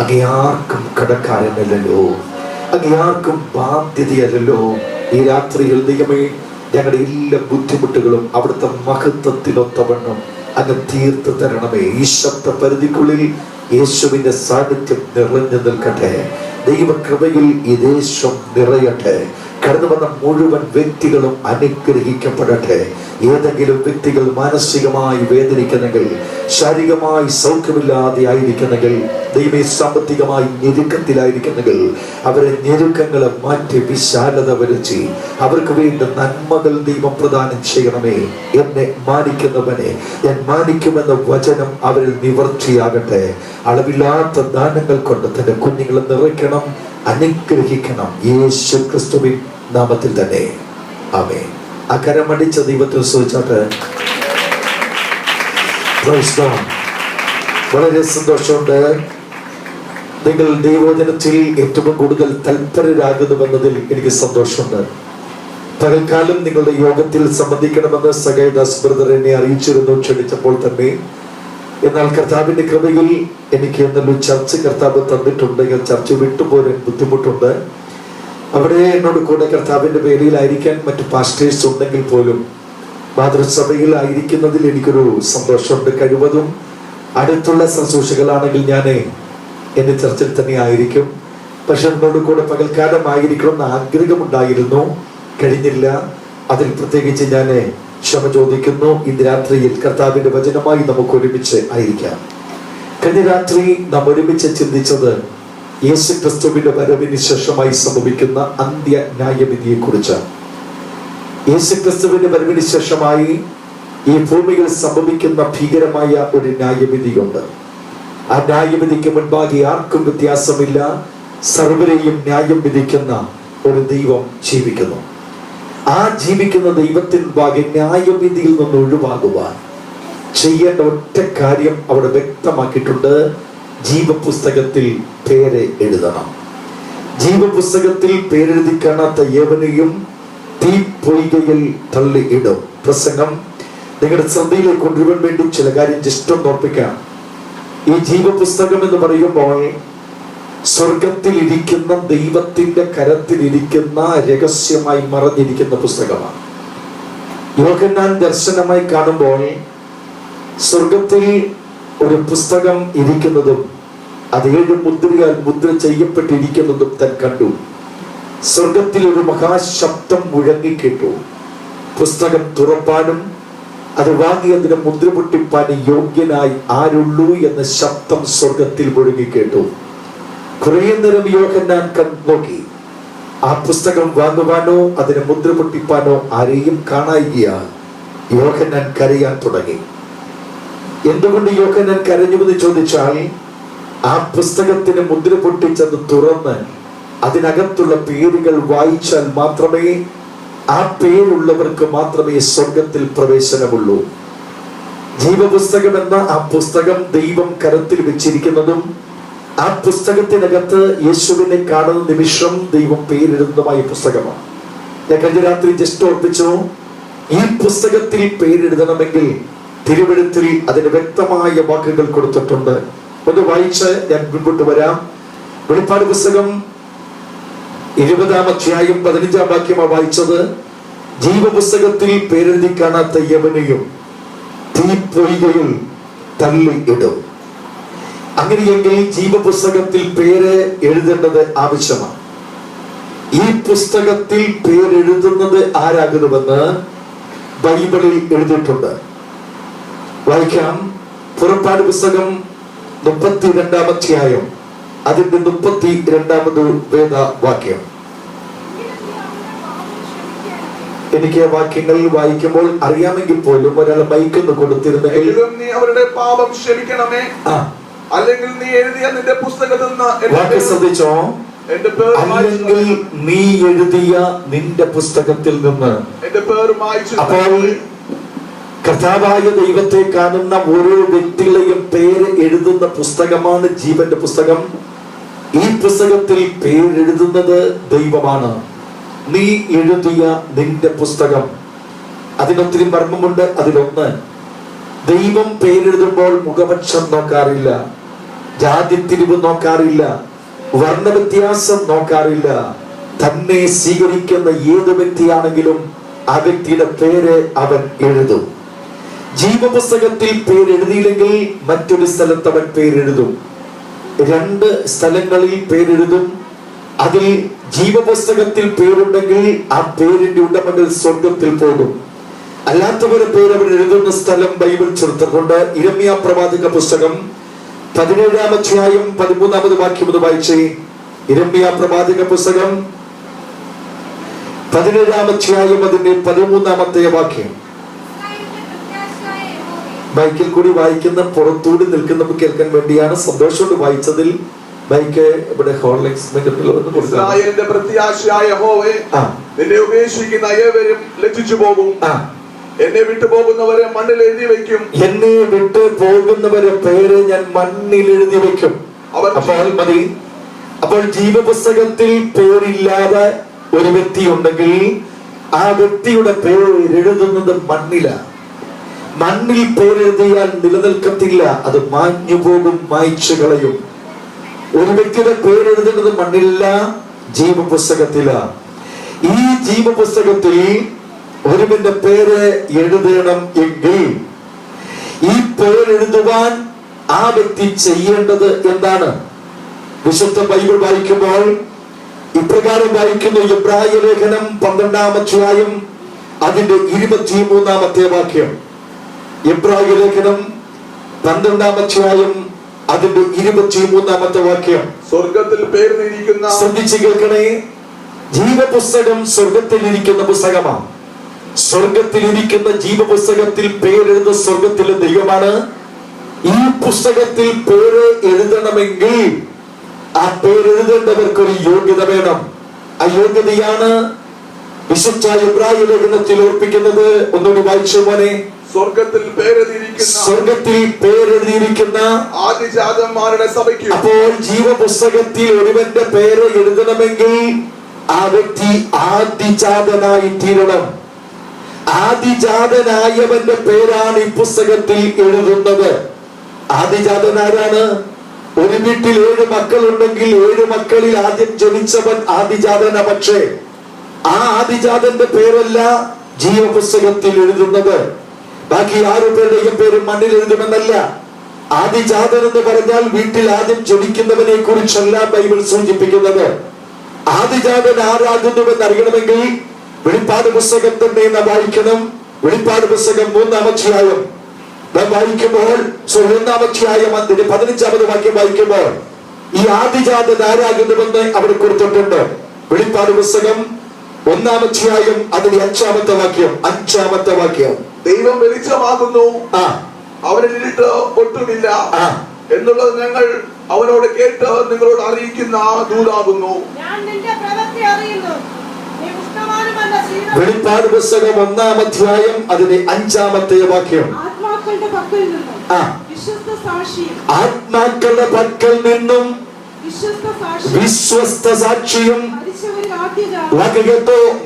[SPEAKER 4] അങ്ങേ ആർക്കും കടക്കാരനല്ലോ, അങ്ങേ ആർക്കും ബാധ്യതയല്ലോ. ഈ രാത്രിയിൽ ദൈവമേ ഞങ്ങളുടെ എല്ലാ ബുദ്ധിമുട്ടുകളും അവിടുത്തെ മഹത്വത്തിനൊത്തവണ്ണം അങ്ങ് തീർത്ത് തരണമേ. ഈ ശബ്ദ പരിധിക്കുള്ളിൽ യേശുവിന്റെ സാന്നിധ്യം നിറഞ്ഞു നിൽക്കട്ടെ. ദൈവകൃപയിൽ ഈ ദേശം നിറയട്ടെ. കടന്നു വന്ന മുഴുവൻ വ്യക്തികളും അനുഗ്രഹിക്കപ്പെടട്ടെ. ഏതെങ്കിലും വ്യക്തികൾ മാനസികമായി വേദനിക്കുന്നെങ്കിൽ, ശാരീരികമായി സൗഖ്യമില്ലാതെ ആയിരിക്കുന്നെങ്കിൽ, ദൈവ സാമ്പത്തികമായി ഞെരുക്കത്തിലായിരിക്കുന്നെങ്കിൽ, അവരെ ഞെരുക്കങ്ങളെ മാറ്റി വിശാലത വരുത്തി അവർക്ക് വേണ്ട നന്മകൾ ദൈവം പ്രദാനം ചെയ്യണമേ. എന്നെ മാനിക്കുന്നവനെ ഞാൻ മാനിക്കുമെന്ന വചനം അവരിൽ നിവർത്തിയാകട്ടെ. അളവില്ലാത്ത ദാനങ്ങൾ കൊണ്ട് തന്റെ കുഞ്ഞുങ്ങളെ നിറയ്ക്കണം, അനുഗ്രഹിക്കണം. യേശു ക്രിസ്തുവിൻ നാമത്തിൽ തന്നെ ആമേൻ. ആ കരമടിച്ച ദൈവത്തെ സ്തുതിച്ചാട്ടെ. വളരെ സന്തോഷമുണ്ട്. നിങ്ങൾ ദൈവവചനത്തിൽ ഏറ്റവും കൂടുതൽ തൽപരരാകുന്നുവെന്നതിൽ എനിക്ക് സന്തോഷമുണ്ട്. പകൽക്കാലം നിങ്ങളുടെ യോഗത്തിൽ സംബന്ധിക്കണമെന്ന് സഗൈദാസ് ബ്രദർ എന്നെ അറിയിച്ചിരുന്നു ക്ഷണിച്ചപ്പോൾ തന്നെ. എന്നാൽ കർത്താവിന്റെ കൃപയിൽ എനിക്ക് എന്നൊരു ചർച്ച കർത്താവ് തന്നിട്ടുണ്ടെങ്കിൽ ചർച്ച വിട്ടുപോരാൻ ബുദ്ധിമുട്ടുണ്ട്. അവിടെ എന്നോട് കൂടെ കർത്താവിന്റെ പേരിലായിരിക്കാൻ മറ്റു പാസ്റ്റേഴ്സ് ഉണ്ടെങ്കിൽ പോലും മാതൃസഭയിൽ ആയിരിക്കുന്നതിൽ എനിക്കൊരു സന്തോഷമുണ്ട്. കഴിവതും അടുത്തുള്ള ശുശ്രൂഷകളാണെങ്കിൽ ഞാൻ എന്റെ ചർച്ചിൽ തന്നെ ആയിരിക്കും. പക്ഷെ എന്നോട് കൂടെ പകൽക്കാലം ആയിരിക്കണമെന്ന് ആഗ്രഹമുണ്ടായിരുന്നു, കഴിഞ്ഞില്ല. അതിൽ പ്രത്യേകിച്ച് ഞാൻ ക്ഷമ ചോദിക്കുന്നു. ഇന്ന് രാത്രിയിൽ കർത്താവിന്റെ വചനമായി നമുക്ക് ഒരുമിച്ച് ആയിരിക്കാം. കഴിഞ്ഞ രാത്രി നാം ഒരുമിച്ച് ചിന്തിച്ചത് യേശു ക്രിസ്തുവിന്റെ വരവിന് ശേഷമായി സംഭവിക്കുന്ന അന്ത്യ ന്യായവിധിയെ കുറിച്ചാണ്. യേശു ക്രിസ്തുവിന്റെ വരവിന് ശേഷമായി ഈ ഭൂമിയിൽ സംഭവിക്കുന്ന ഭീകരമായ ഒരു ന്യായവിധിയുണ്ട്. ആ ന്യായവിധിക്ക് മുൻപാകെ ആർക്കും വ്യത്യാസമില്ല. സർവരെയും ന്യായം വിധിക്കുന്ന ഒരു ദൈവം ജീവിക്കുന്നു. ആ ജീവിക്കുന്ന ദൈവത്തിന് മുൻപാകെ ന്യായവിധിയിൽ നിന്ന് ഒഴിവാകുവാൻ ചെയ്യേണ്ട ഒറ്റ കാര്യം അവിടെ വ്യക്തമാക്കിയിട്ടുണ്ട്. ജീവപുസ്തകത്തിൽ പേര് എഴുതണം. ജീവപുസ്തകത്തിൽ പേരെഴുതി കാണാത്ത ഏവനെയും തീപ്പൊയ്കയിൽ തള്ളി ഇടും. പ്രസംഗം നിങ്ങളുടെ ശ്രദ്ധയിലേക്ക് കൊണ്ടുവരാൻ വേണ്ടി ചില കാര്യം ജസ്റ്റ് ഓർപ്പിക്കാം. ഈ ജീവപുസ്തകം എന്ന് പറയുമ്പോൾ സ്വർഗത്തിൽ ഇരിക്കുന്ന ദൈവത്തിന്റെ കരത്തിലിരിക്കുന്ന രഹസ്യമായി മറഞ്ഞിരിക്കുന്ന പുസ്തകമാണ്. യോഹന്നാൻ ദർശനമായി കാണുമ്പോൾ സ്വർഗത്തിൽ ഒരു പുസ്തകം ഇരിക്കുന്നതും അത് 7 മുദ്രയാൽ മുദ്ര ചെയ്യപ്പെട്ടിരിക്കുന്നതും താൻ കണ്ടു. സ്വർഗത്തിൽ ഒരു മഹാശബ്ദം മുഴങ്ങിക്കേട്ടു. പുസ്തകം തുറപ്പാനും അത് വാങ്ങി അതിനെ മുദ്ര പൊട്ടിപ്പാനും യോഗ്യനായി ആരുള്ളൂ എന്ന ശബ്ദം സ്വർഗത്തിൽ മുഴങ്ങിക്കേട്ടു. കുറെ നേരം യോഹന്നാൻ നോക്കി. ആ പുസ്തകം വാങ്ങുവാനോ അതിനെ മുദ്ര പൊട്ടിപ്പാനോ ആരെയും കാണായികയാൽ യോഹന്നാൻ കരയാൻ തുടങ്ങി. എന്തുകൊണ്ട് യോഹന്നാൻ കരഞ്ഞുവെന്ന് ചോദിച്ചാൽ, ആ പുസ്തകത്തിന് മുദ്ര പൊട്ടിച്ചത് തുറന്ന് അതിനകത്തുള്ള പേരുകൾ വായിച്ചാൽ മാത്രമേ, ആ പേരുള്ളവർക്ക് മാത്രമേ സ്വർഗത്തിൽ പ്രവേശനമുള്ളൂ. ജീവപുസ്തകം എന്ന ആ പുസ്തകം ദൈവം കരത്തിൽ വെച്ചിരിക്കുന്നതും ആ പുസ്തകത്തിനകത്ത് യേശുവിനെ കാണുന്ന നിമിഷം ദൈവം പേരെഴുതുന്നതുമായ പുസ്തകമാണ്. ഞാൻ കഴിഞ്ഞ രാത്രി ജസ്റ്റ് ഓർപ്പിച്ചു, ഈ പുസ്തകത്തിൽ പേരെഴുതണമെങ്കിൽ തിരുവെഴുത്തിൽ അതിന് വ്യക്തമായ വാക്കുകൾ കൊടുത്തിട്ടുണ്ട്. ഒന്ന് വായിച്ച് ഞാൻ മുൻപോട്ട് വരാം. വെളിപ്പാട് പുസ്തകം 20-ാം അധ്യായം 15-ാം വാക്യമാണ് വായിച്ചത്. ജീവപുസ്തകത്തിൽ പേരെഴുതി കാണാത്ത യവനെയും തീപ്പൊയ്കയിൽ തള്ളി ഇടും. അങ്ങനെയെങ്കിൽ ജീവപുസ്തകത്തിൽ പേര് എഴുതേണ്ടത് ആവശ്യമാണ്. ഈ പുസ്തകത്തിൽ പേരെഴുതുന്നത് ആരാകുന്നുവെന്ന് ബൈബിളിൽ എഴുതിയിട്ടുണ്ട്. വായിക്കാം. പുറപ്പാട് പുസ്തകം 32-ാം അധ്യായം അതിന്റെ 32-ാമത് വേദവാക്യം. എനിക്ക് വാക്യങ്ങൾ വായിക്കുമ്പോൾ അറിയാമെങ്കിൽ പോലും ഒരാൾ മൈക്കൊന്ന് കൊടുത്തിരുന്നെങ്കിൽ,
[SPEAKER 1] നീ അവരുടെ പാപം ക്ഷമിക്കണമേ, അല്ലെങ്കിൽ നീ എഴുതിയ നിന്റെ പുസ്തകത്തിൽ
[SPEAKER 4] വാക്ക് ശ്രദ്ധിച്ചോ, അല്ലെങ്കിൽ നീ എഴുതിയ നിന്റെ പുസ്തകത്തിൽ നിന്ന്. അപ്പോൾ കർത്താവായ ദൈവത്തെ കാണുന്ന ഓരോ വ്യക്തികളെയും പേര് എഴുതുന്ന പുസ്തകമാണ് ജീവന്റെ പുസ്തകം. ഈ പുസ്തകത്തിൽ പേരെഴുതുന്നത് ദൈവമാണ്. നീ എഴുതിയ നിന്റെ പുസ്തകം. അതിനൊത്തിരി മർമ്മമുണ്ട്. അതിലൊന്ന്, ദൈവം പേരെഴുതുമ്പോൾ മുഖപക്ഷം നോക്കാറില്ല, ജാതിത്തിരിവ് നോക്കാറില്ല, വർണ്ണവ്യത്യാസം നോക്കാറില്ല. തന്നെ സ്വീകരിക്കുന്ന ഏത് വ്യക്തിയാണെങ്കിലും ആ വ്യക്തിയുടെ പേര് അവൻ എഴുതും. ജീവപുസ്തകത്തിൽ പേരെഴുതിയില്ലെങ്കിൽ മറ്റൊരു സ്ഥലത്ത് അവൻ പേരെഴുതും. 2 സ്ഥലങ്ങളിൽ പേരെഴുതും. അതിൽ ജീവപുസ്തകത്തിൽ പേരുണ്ടെങ്കിൽ ആ പേരിന്റെ ഉടമകൾ സ്വർഗത്തിൽ പോകും. അല്ലാത്തവരുടെ പേര് അവർ എഴുതുന്ന സ്ഥലം ബൈബിൾ ചേർത്തിട്ടുണ്ട്. ഇരമ്യാ പ്രവാചക പുസ്തകം 17-ാം അധ്യായം 13-ാമത് വാക്യം ഒന്ന് വായിച്ചേ. ഇരമ്യാ പ്രവാചക പുസ്തകം 17-ാം അധ്യായം അതിന്റെ 13-ാമത്തെ വാക്യം. ബൈക്കിൽ കൂടി വായിക്കുന്ന പുറത്തൂടി നിൽക്കുന്നവർക്ക് കേൾക്കാൻ വേണ്ടിയാണ്. സന്തോഷത്തോട് വായിച്ചതിൽ ബൈക്ക് ഇവിടെ ഹോർലിക്സ്
[SPEAKER 1] ഇസ്രായേലിന്റെ പ്രത്യാശയായ യഹോവേ, നിന്നെ ഉപേക്ഷിക്കുന്ന ഏവരും ലജ്ജിച്ചു പോകും. എന്നെ വിട്ടു പോകുന്നവരെ മണ്ണിൽ എഴുതി വെക്കും.
[SPEAKER 4] എന്നെ വിട്ടു പോകുന്നവരെ പേര് ഞാൻ മണ്ണിൽ എഴുതി വെക്കും. അപ്പോൾ മതി. അപ്പോൾ ജീവപുസ്തകത്തിൽ പേരില്ലാതെ ഒരു വ്യക്തി ഉണ്ടെങ്കിൽ ആ വ്യക്തിയുടെ പേരെഴുതുന്നത് മണ്ണിലാണ്. മണ്ണിൽ പേരെഴുതിയാൽ നിലനിൽക്കത്തില്ല, അത് മാഞ്ഞു പോകും, മായ്ച്ചു കളയും. ഒരു വ്യക്തിയുടെ പേരെഴുതുന്നത് മണ്ണിലല്ല, ജീവപുസ്തകത്തിലാണ്. ഈ ജീവപുസ്തകത്തിൽ ഒരുവന്റെ പേര് എഴുതണം എങ്കിൽ ഈ പേരെഴുതുവാൻ ആ വ്യക്തി ചെയ്യേണ്ടത് എന്താണ്? വിശുദ്ധ ബൈബിൾ വായിക്കുമ്പോൾ ഇപ്രകാരം വായിക്കുന്നു. എബ്രായ ലേഖനം 12-ാം അധ്യായം അതിന്റെ 23-ാമത്തെ വാക്യം. എബ്രായ ലേഖനം 12-ാം അധ്യായം അതിന്റെ 23-ാമത്തെ വാക്യം.
[SPEAKER 1] സ്വർഗത്തിൽ പേരെഴുതിയിരിക്കുന്ന,
[SPEAKER 4] ശ്രദ്ധിച്ചു കേൾക്കണേ, ജീവപുസ്തകം സ്വർഗത്തിലിരിക്കുന്ന പുസ്തകമാണ്. സ്വർഗത്തിലിരിക്കുന്ന ജീവപുസ്തകത്തിൽ പേരെഴുതുന്ന സ്വർഗത്തിലെ ദൈവമാണ്. ഈ പുസ്തകത്തിൽ പേര് എഴുതണമെങ്കിൽ ആ പേരെഴുതേണ്ടവർക്ക് ഒരു യോഗ്യത വേണം. ആ യോഗ്യതയാണ് വിശുദ്ധ എബ്രായ ലേഖനത്തിൽ ഓർപ്പിക്കുന്നത്. ഒന്നുകൂടി വായിച്ചു മോനെ.
[SPEAKER 1] സ്വർഗത്തിൽ
[SPEAKER 4] പേരെഴുതിയിരിക്കുന്ന
[SPEAKER 1] ആദിജാതന്മാരുടെ സഭയ്ക്ക്.
[SPEAKER 4] അപ്പോൾ ജീവപുസ്തകത്തിൽ ഒരുവന്റെ പേര് എഴുതണമെങ്കിൽ ആ വ്യക്തി ആദിജാതനായി തീരണം. ആദിജാതനായവന്റെ പേരാണ് ഈ പുസ്തകത്തിൽ എഴുതുന്നത്. ആദിജാതൻ ആരാണ്? ഒരു വീട്ടിൽ 7 മക്കളുണ്ടെങ്കിൽ 7 മക്കളിൽ ആദ്യം ജനിച്ചവൻ ആദിജാതന. പക്ഷേ ആ ആദിജാതന്റെ പേരല്ല ജീവപുസ്തകത്തിൽ എഴുതുന്നത്. ബാക്കി 6 പേരുടെയും പേര് മണ്ണിൽ എഴുതുമെന്നല്ല. ആദിജാതൻ എന്ന് പറഞ്ഞാൽ വീട്ടിൽ ആദ്യം ജനിക്കുന്നവനെ കുറിച്ചല്ല ബൈബിൾ സൂചിപ്പിക്കുന്നത്. ആദിജാതൻ ആരാകുന്നുവെന്ന് അറിയണമെങ്കിൽ വെളിപ്പാട് പുസ്തകം തന്നെ നാം വായിക്കണം. വെളിപ്പാട് പുസ്തകം 3-ാം അധ്യായം നാം വായിക്കുമ്പോൾ 1-ാം അധ്യായം അതിന്റെ 15-ാമത് വാക്യം വായിക്കുമ്പോൾ ഈ ആദിജാതൻ ആരാകുന്നുവെന്ന് അവിടെ കൊടുത്തിട്ടുണ്ട്. വെളിപ്പാട് പുസ്തകം 1-ാം അധ്യായം അതിന്റെ 5-ാമത്തെ വാക്യം. 5-ാമത്തെ വാക്യം.
[SPEAKER 1] ദൈവം വെളിച്ചമാകുന്നു, അവനിൽ ഇരുട്ട് ഒട്ടുമില്ല എന്നുള്ളത് ഞങ്ങൾ അവനോട് കേട്ട് നിങ്ങളോട് അറിയിക്കുന്ന ദൂതാകുന്നു.
[SPEAKER 4] വെളിപ്പാട് പുസ്തകം 1-ാം അധ്യായം അതിന്റെ 5-ാമത്തെ വാക്യം. ആത്മാക്കളുടെ പക്കൽ നിന്നും വിശ്വസ്ത സാക്ഷിയും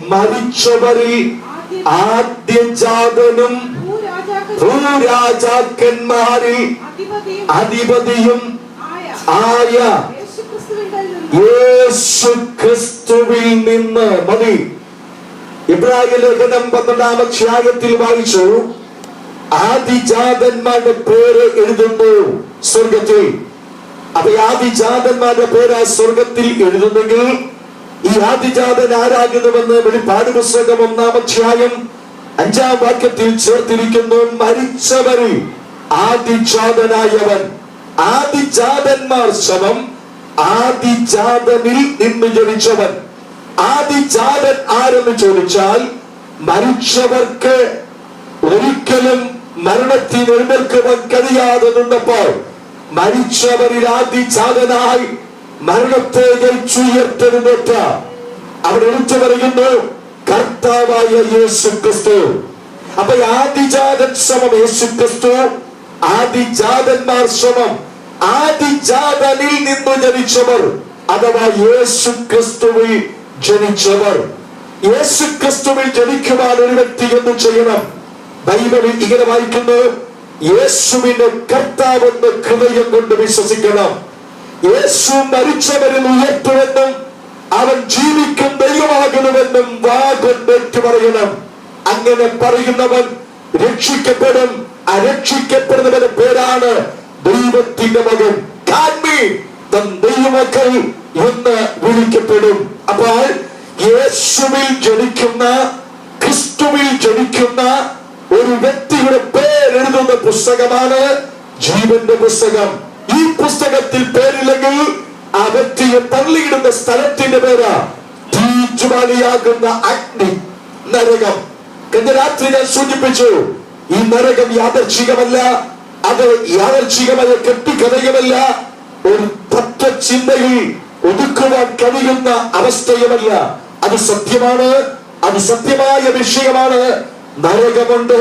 [SPEAKER 4] മരിച്ചവരിൽ ആദ്യജാതനും ഭൂരാജാക്കന്മാരിൽ അധിപതിയും ആയ യേശുക്രിസ്തുവിൽ നിന്ന്. മതി. ഇബ്രായ ലേഖനം 12-ാം അധ്യായത്തിൽ വായിച്ചു, ആദിജാതന്മാരുടെ പേര് എഴുതുന്നു സ്വർഗത്തിൽ. അപ്പൊ ആദിജാതന്മാരുടെ പേര് ആ സ്വർഗത്തിൽ എഴുതുന്നെങ്കിൽ ഈ ആദിജാതൻ ആരാകുന്നുവെന്ന് വെളിപ്പാട് പുസ്തകം 1-ാം അധ്യായം 5-ാം വാക്യത്തിൽ ചേർത്തിരിക്കുന്നു. മരിച്ചവരിൽ ആദിജാതനായവൻ. ആദിജാതന്മാർ ശവം ആദിജാതനിൽ നിന്ന് ജനിച്ചവൻ. ആദിജാതൻ ആരെന്ന് ചോദിച്ചാൽ മരിച്ചവർക്ക് ഒരിക്കലും മരണത്തിൽ എഴുന്നേൽക്കുവാൻ കഴിയാതെ നിന്നപ്പോൾ മരിച്ചവരിൽ ആദിജാതനായി മരണത്തെ ജയിച്ചുയർത്തെഴുന്നേറ്റ അവിടെ എടുത്തു പറയുന്നു കർത്താവായ യേശുക്രിസ്തു. അപ്പൊ ആദിജാതൻ സമം യേശുക്രിസ്തു, ആദിജാതന്മാർ സമം ആദിജാതനിൽ നിന്നു ജനിച്ചവർ അഥവാ യേശുക്രിസ്തുവിൽ ജനിച്ചവർ. യേശുക്രിസ്തുവിൽ ജനിക്കുവാൻ ഒരു വ്യക്തി എന്ത് ചെയ്യണം? ബൈബിളിൽ ഇങ്ങനെ വായിക്കുന്നു, യേശുവിന്റെ കർത്താവെന്ന് ഹൃദയം കൊണ്ട് വിശ്വസിക്കണം. യേശു മരിച്ചവരിൽ ഉയർത്തുമെന്നും അവൻ ജീവിക്കും ദൈവമാകുന്നുവെന്നും വാഗൊണ്ട് ഏറ്റുപറയണം. അങ്ങനെ പറയുന്നവൻ രക്ഷിക്കപ്പെടും. അരക്ഷിക്കപ്പെടുന്നവന്റെ പേരാണ് ദൈവത്തിന്റെ മകൻ. ദൈവമക്കൾ എന്ന് വിളിക്കപ്പെടും. അപ്പോൾ യേശുവിൽ ജനിക്കുന്ന, ക്രിസ്തുവിൽ ജനിക്കുന്ന ഒരു വ്യക്തിയുടെ പേരെഴുതുന്ന പുസ്തകമാണ് ജീവന്റെ പുസ്തകം. ഈ പുസ്തകത്തിൽ പേരില്ലെങ്കിൽ ആ വ്യക്തിയെ തള്ളിയിടുന്ന സ്ഥലത്തിന്റെ പേര് തീജ്വാലിയാകുന്ന അഗ്നി, നരകം. കഴിഞ്ഞ രാത്രി ഞാൻ സൂചിപ്പിച്ചു, ഈ നരകം യാദർച്ഛികമല്ല, അത് യാദർച്ഛികമായ കെട്ടിക്കഥയുമല്ല, ഒരു തത്വചിന്തയിൽ ഒതുക്കുവാൻ കഴിയുന്ന അവസ്ഥയുമല്ല. അത് സത്യമാണ്, അത് സത്യമായ വിഷയമാണ്. നരകമുണ്ട്,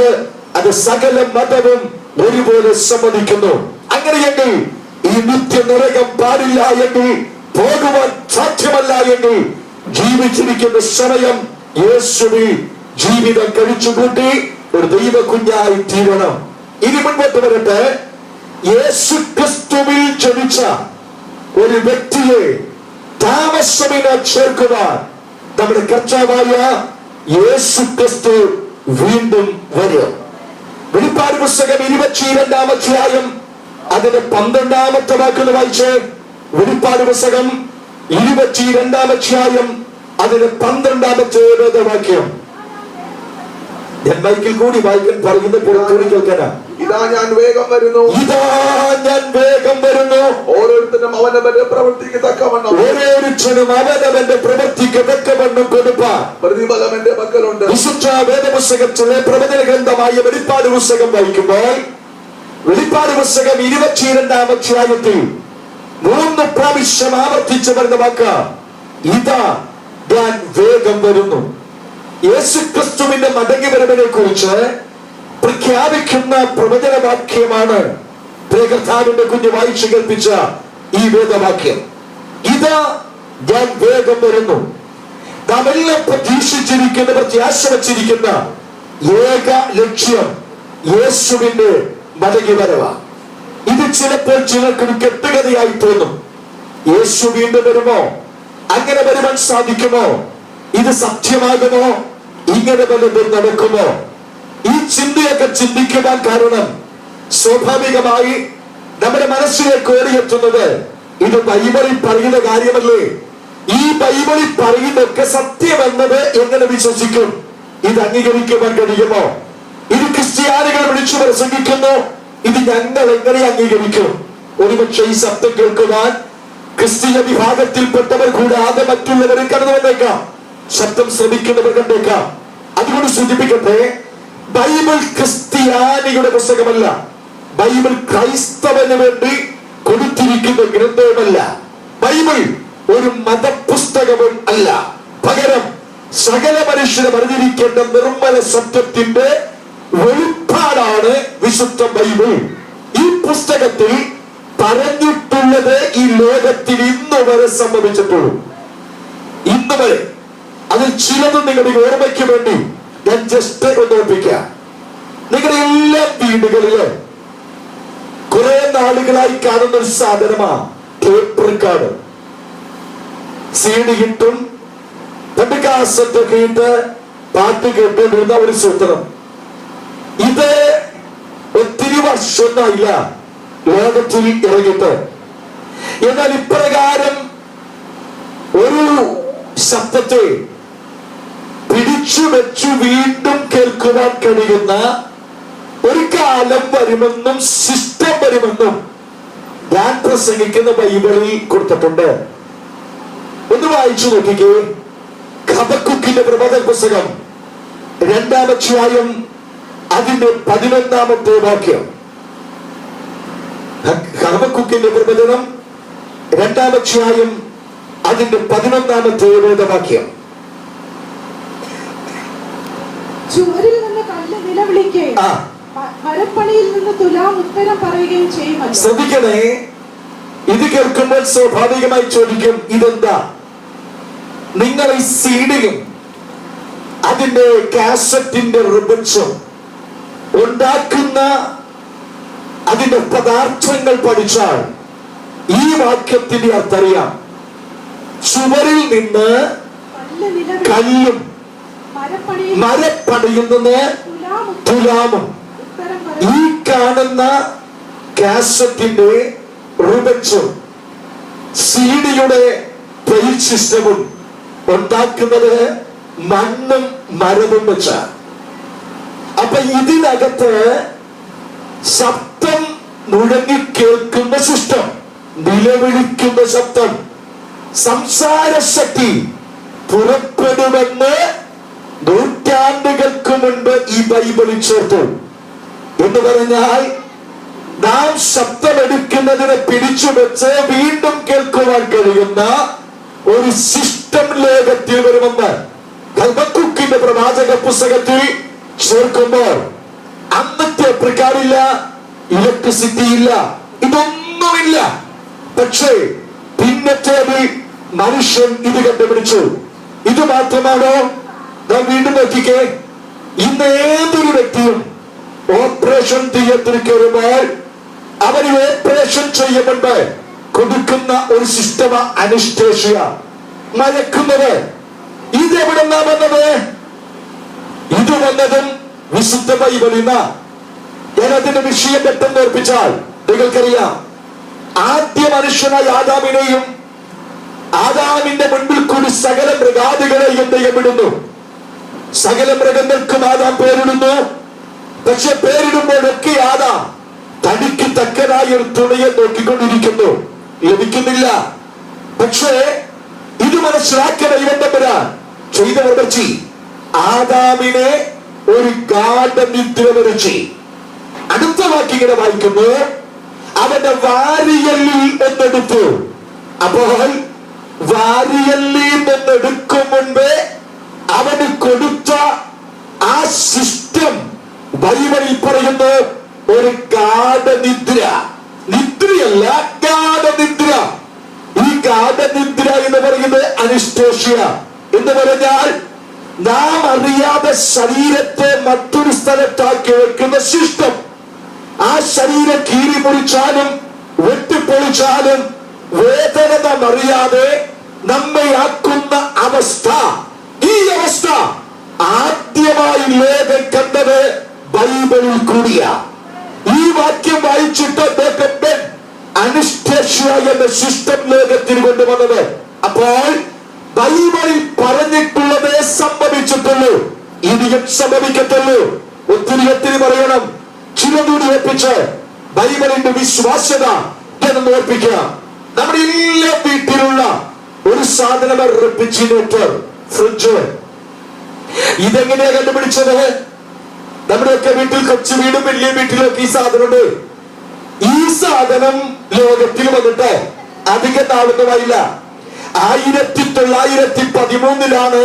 [SPEAKER 4] അത് സകല മതവും ഒരുപോലെ സമ്മതിക്കുന്നു. അങ്ങനെയെങ്കിൽ ഈ നിത്യ നരകം പാടില്ല എങ്കിൽ, പോകുവാൻ സാധ്യമല്ല എങ്കിൽ ജീവിച്ചിരിക്കുന്ന സമയം യേശുവിൽ
[SPEAKER 2] ജീവിതം കഴിച്ചുകൂട്ടി ഒരു ദൈവ കുഞ്ഞായി തീരണം. ഇനി മുൻപോട്ട് വരട്ടെ. യേശു ക്രിസ്തുവിൽ ജനിച്ച ഒരു വ്യക്തിയെ താമസമിനെ ചേർക്കുവാൻ നമ്മുടെ കർത്താവായ യേശു ക്രിസ്തു വീണ്ടും വരും. വെളിപ്പാട് പുസ്തകം 22-ാം അധ്യായം അതിന്റെ 12-ാമത്തെ വാക്യം വായിച്ച്. വെളിപ്പാട് പുസ്തകം 22-ാം അധ്യായം അതിന്റെ 12-ാമത്തെ വാക്യം. ഞാൻ ബൈക്കിൽ കൂടി വായിക്കാൻ പറയുന്നപ്പോൾ കേൾക്കാനാ.
[SPEAKER 1] ഇതാ ഞാൻ വേഗം വരുന്നു,
[SPEAKER 2] ഇതാ ഞാൻ വേഗം വരുന്നു.
[SPEAKER 1] ഓരോരുത്തരും അവനവന്റെ പ്രവൃത്തിക്ക് തക്കവണ്ണം,
[SPEAKER 2] ഓരോരുത്തരും അവനവന്റെ പ്രവൃത്തിക്ക് തക്കവണ്ണം കൊടുപ്പാൻ
[SPEAKER 1] പ്രതിഫലം എന്റെ പക്കലുണ്ട്.
[SPEAKER 2] വിശുദ്ധ വേദപുസ്തകത്തിലെ പ്രവചന ഗ്രന്ഥമായ വെളിപ്പാട് പുസ്തകം വായിക്കുമ്പോൾ വെളിപ്പാട് പുസ്തകം 22-ാം അധ്യായത്തിൽ 3 പ്രാവശ്യം ആവർത്തിച്ചു വരുന്ന വാക്ക് ഇതാ ഞാൻ വേഗം വരുന്നു. യേശു ക്രിസ്തുവിന്റെ മടങ്ങി വരവിനെ കുറിച്ച് പ്രഖ്യാപിക്കുന്ന പ്രവചനവാക്യമാണ് കർത്താവിന്റെ കുഞ്ഞ് വായിച്ചു കേൾപ്പിച്ച ഈ വേദവാക്യം. ഇതാ ഞാൻ വേഗം വരുന്നു. നാം എല്ലാം പ്രതീക്ഷിച്ചിരിക്കുന്ന, പ്രത്യാശ വച്ചിരിക്കുന്ന ഏക ലക്ഷ്യം യേശുവിന്റെ മടങ്ങി വരവാണ്. ഇത് ചിലപ്പോൾ ചിലർക്ക് കെട്ടുകഥയായി തോന്നും. യേശു വീണ്ടും വരുമോ? അങ്ങനെ വരുവാൻ സാധിക്കുമോ? ഇത് സത്യമാകുമോ? ഇങ്ങനെ വല്ലതും നടക്കുമോ? ഈ ചിന്തയൊക്കെ ചിന്തിക്കുവാൻ കാരണം സ്വാഭാവികമായി നമ്മുടെ മനസ്സിലേക്ക് ഓടിയെത്തുന്നത് ഇത് ബൈബിളിൽ പറയുന്ന കാര്യമല്ലേ? ഈ ബൈബിളിൽ പറയുന്നതൊക്കെ സത്യമെന്നത് എങ്ങനെ വിശ്വസിക്കും? ഇത് അംഗീകരിക്കുവാൻ കഴിയുമോ? ഇത് ക്രിസ്ത്യാനികൾ വിളിച്ചു പ്രസംഗിക്കുന്നു, ഇത് ഞങ്ങൾ എങ്ങനെ അംഗീകരിക്കും? ഒരുപക്ഷെ ഈ ശബ്ദം കേൾക്കുവാൻ ക്രിസ്തീയ വിഭാഗത്തിൽപ്പെട്ടവർ കൂടാതെ മറ്റുള്ളവർ കടന്നു വന്നേക്കാം, ശബ്ദം ശ്രമിക്കുന്നവർ കണ്ടേക്കാം. അതുകൊണ്ട് സൂചിപ്പിക്കട്ടെ, ബൈബിൾ ക്രിസ്ത്യാനികളുടെ പുസ്തകമല്ല, ബൈബിൾ ക്രൈസ്തവന് വേണ്ടി കൊടുത്തിരിക്കുന്ന ഗ്രന്ഥവുമല്ല, ബൈബിൾ ഒരു മതപുസ്തകവും അല്ല. പകരം സകല മനുഷ്യരെ അറിഞ്ഞിരിക്കേണ്ട നിർമ്മല സത്യത്തിന്റെ വെളിപ്പാടാണ് വിശുദ്ധ ബൈബിൾ. ഈ പുസ്തകത്തിൽ പറഞ്ഞിട്ടുള്ളത് ഈ ലോകത്തിൽ ഇന്ന് വരെ സംഭവിച്ചിട്ടുള്ളൂ. ഇന്ന് വരെ അതിൽ ചിലത് നിങ്ങളുടെ ഓർമ്മയ്ക്ക് വേണ്ടി ഞാൻ ജസ്റ്റ് ഒന്ന് ഓർപ്പിക്കാം. നിങ്ങളുടെ എല്ലാ വീടുകളിലും കുറെ നാളുകളായി കാണുന്ന ഒരു സാധനമാണ് ടേപ്പ് റെക്കോർഡർ. CD കിട്ടും, പണ്ട് കാസറ്റൊക്കെ ഇട്ട് പാട്ട് കേട്ടുകൊണ്ടിരുന്ന ഒരു സൂത്രം. ഇത് ഒത്തിരി വർഷമൊന്നുമില്ല ലോകത്തിൽ ഇറങ്ങിയിട്ട്. എന്നാൽ ഇപ്രകാരം ഒരു ശബ്ദത്തെ പിടിച്ചു വെച്ചു വീണ്ടും കേൾക്കുവാൻ കഴിയുന്ന ഒരു കാലം വരുമെന്നും സിസ്റ്റം വരുമെന്നും ഞാൻ പ്രസംഗിക്കുന്ന ബൈബിളിൽ കൊടുത്തിട്ടുണ്ട്. ഒന്ന് വായിച്ചു നോക്കിക്കേ. ഹബക്കൂക്കിന്റെ പ്രവചന പുസ്തകം 2-ാം അധ്യായം അതിന്റെ 11-ാമത്തെ വാക്യം. ഹബക്കൂക്കിന്റെ പ്രവചനം 2-ാം അധ്യായം അതിന്റെ 11-ാമത്തെ വേദവാക്യം.
[SPEAKER 6] ചുവരിൽ നിന്ന് കല്ല് നിലവിളിക്കുകയും മരപ്പണിയിൽ നിന്ന് തുലാം ഉത്തരം പറയുകയും ചെയ്യുമല്ലോ.
[SPEAKER 2] ശ്രദ്ധിക്കണേ, ഇത് കേൾക്കുമ്പോൾ സ്വാഭാവികമായി ചോദിക്കും, ഇതെന്താ? നിങ്ങൾ ഈ സീഡിലും അതിന്റെ കാസറ്റിന്റെ റിബൺസും ഉണ്ടാക്കുന്ന അതിന്റെ പദാർത്ഥങ്ങൾ പഠിച്ചാൽ ഈ വാക്യത്തിന്റെ അർത്ഥറിയാം. ചുവരിൽ നിന്ന് കല്ലും മരപ്പണിയിൽ നിന്ന് തുലാമും ഈ കാണുന്ന കാസറ്റിന്റെ റിബൺസും സീഡിയുടെ പ്ലേറ്റ് സിസ്റ്റമും ഉണ്ടാക്കുന്നത് മണ്ണും മരവും വെച്ചാണ്. അപ്പൊ ഇതിനകത്ത് ശബ്ദം മുഴങ്ങി കേൾക്കുന്ന സിസ്റ്റം, നിലവിളിക്കുന്ന ശബ്ദം, സംസാര ശക്തി പുറപ്പെടുമെന്ന് നൂറ്റാണ്ടുകൾക്ക് മുൻപ് ഈ ബൈബിളിൽ ചേർത്തു. എന്ന് പറഞ്ഞാൽ നാം ശബ്ദമെടുക്കുന്നതിനെ പിടിച്ചു വെച്ച് വീണ്ടും കേൾക്കുവാൻ കഴിയുന്ന ഒരു സിസ്റ്റം ലോകത്തിൽ വരുമെന്ന് ഹബക്കൂക്കിന്റെ പ്രവാചക പുസ്തകത്തിൽ ചേർക്കുമ്പോൾ അന്നത്തെ പ്രകാരമില്ല, ഇലക്ട്രിസിറ്റി ഇല്ല, ഇതൊന്നുമില്ല. പക്ഷേ പിന്നത്തേത് മനുഷ്യൻ ഇത് കണ്ടുപിടിച്ചു. ഇത് മാത്രമാണോ? നാം വീണ്ടും നോക്കിക്കേ.
[SPEAKER 7] ഇന്ന് ഏതൊരു വ്യക്തിയും ഓപ്പറേഷൻ തിയേറ്ററിൽ കയറുമ്പോൾ അവന് ഓപ്പറേഷൻ ചെയ്യുമുണ്ട് കൊടുക്കുന്ന ഒരു സിസ്റ്റം അനസ്തേഷ്യ, മയക്കുന്നത്. ഇതെവിടെ നിന്നാ വന്നത്? ഇത് വന്നതും വിശുദ്ധ ബൈബിളിൽ നിന്ന്. ഞാൻ അതിന്റെ വിഷയം പെട്ടെന്ന് ഓർപ്പിച്ചാൽ നിങ്ങൾക്കറിയാം, ആദ്യ മനുഷ്യനായ ആദാമിനെയും ആദാമിന്റെ മുൻപിൽ കൂടി സകല മൃഗാദികളെയും ദൈവം വിടുന്നു. സകല മൃഗങ്ങൾക്കും ആദാം പേരിടുന്നു. പക്ഷെ പേരിടുമ്പോഴൊക്കെ ആദാം തനിക്ക് തക്കതായ ഒരു തുണയെ നോക്കിക്കൊണ്ടിരിക്കുന്നു, ലഭിക്കുന്നില്ല. പക്ഷേ ഇത് മനസ്സിലാക്കിയ ദൈവം തമ്പുരാൻ ചെയ്ത പ്രവൃത്തി, ആദാമിനെ ഒരു ഗാഢനിദ്ര വരുത്തി. അടുത്ത വാക്കിങ്ങനെ വായിക്കുന്നു, അവന്റെ വാരിയല്ലിൽ ഒന്നെടുത്തു. അപ്പോൾ വാരിയല്ലിൽ നിന്നെടുക്കും മുൻപേ അവന് കൊടുത്ത ആ സിസ്റ്റം ബൈബിളിൽ പറയുന്നു ഒരു ഗാഢനിദ്ര. നിദ്രയല്ല, ഗാഢനിദ്ര. ഈ ഗാഢനിദ്ര എന്ന് പറയുന്നത് അനസ്തേഷ്യ എന്ന് പറഞ്ഞാൽ നാം അറിയാതെ ശരീരത്തെ മറ്റൊരു സ്ഥലത്താക്കി വെക്കുന്ന സിസ്റ്റം. ആ ശരീരം കീറി മുറിച്ചാലും വെട്ടിപ്പൊളിച്ചാലും വേദന നാം അറിയാതെ നമ്മെ ആക്കുന്ന അവസ്ഥ. ഈ അവസ്ഥ ആദ്യമായി ലോകം കണ്ടത് ബൈബിളിൽ കൂടിയ. ഈ വാക്യം വായിച്ചിട്ട് അനസ്തേഷ്യ എന്ന സിസ്റ്റം ലോകത്തിന് കൊണ്ടുവന്നത്. അപ്പോൾ ബൈബിളിൽ പറഞ്ഞിട്ടുള്ളതേ സംഭവിച്ചിട്ടുള്ളൂ, ഇനിയും സംഭവിക്കത്തുള്ളൂ. ഒത്തിരി പറയണം. ചിലതൂടി ഓർപ്പിച്ച് ബൈബിളിന്റെ വിശ്വാസ്യത എന്ന് ഓർപ്പിക്കുക. നമ്മുടെ എല്ലാ വീട്ടിലുള്ള ഒരു സാധനമാണ് റെഫ്രിജറേറ്റർ, ഫ്രിഡ്ജ്. ഇതെങ്ങനെയാ കണ്ടുപിടിച്ചത്? നമ്മുടെയൊക്കെ വീട്ടിൽ, കൊച്ചു വീടും വലിയ വീട്ടിലൊക്കെ ഈ സാധനമുണ്ട്. ഈ സാധനം ലോകത്തിൽ വന്നിട്ട് അധിക നാളൊന്നുമായില്ല. 1913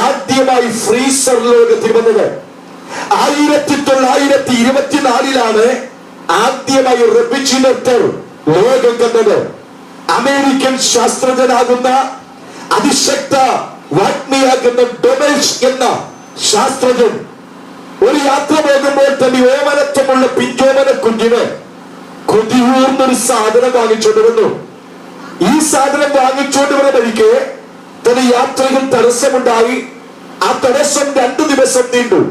[SPEAKER 7] ആദ്യമായി ഫ്രീസർ ലോകത്തിൽ വന്നത്. 1924 ആദ്യമായി റെഫ്രിജറേറ്റർ ലോകം കണ്ടത്. അമേരിക്കൻ ശാസ്ത്രജ്ഞനാകുന്ന അതിശക്ത വാഗ്മിയാകുന്ന ഡൊണൽഡ് എന്ന ശാസ്ത്രജ്ഞൻ ഒരു യാത്ര പോകുമ്പോൾ തന്നെ ഓമനത്വമുള്ള പിഞ്ചോമന കുഞ്ഞിന് കൊതിയൂർന്നൊരു സാധനം വാങ്ങിച്ചോണ്ട് വന്നു. ഈ സാധനം വാങ്ങിച്ചോണ്ട് വന്ന വഴിക്ക് തന്റെ യാത്രയിൽ തടസ്സമുണ്ടായി. ആ തടസ്സം 2 ദിവസം നീണ്ടു.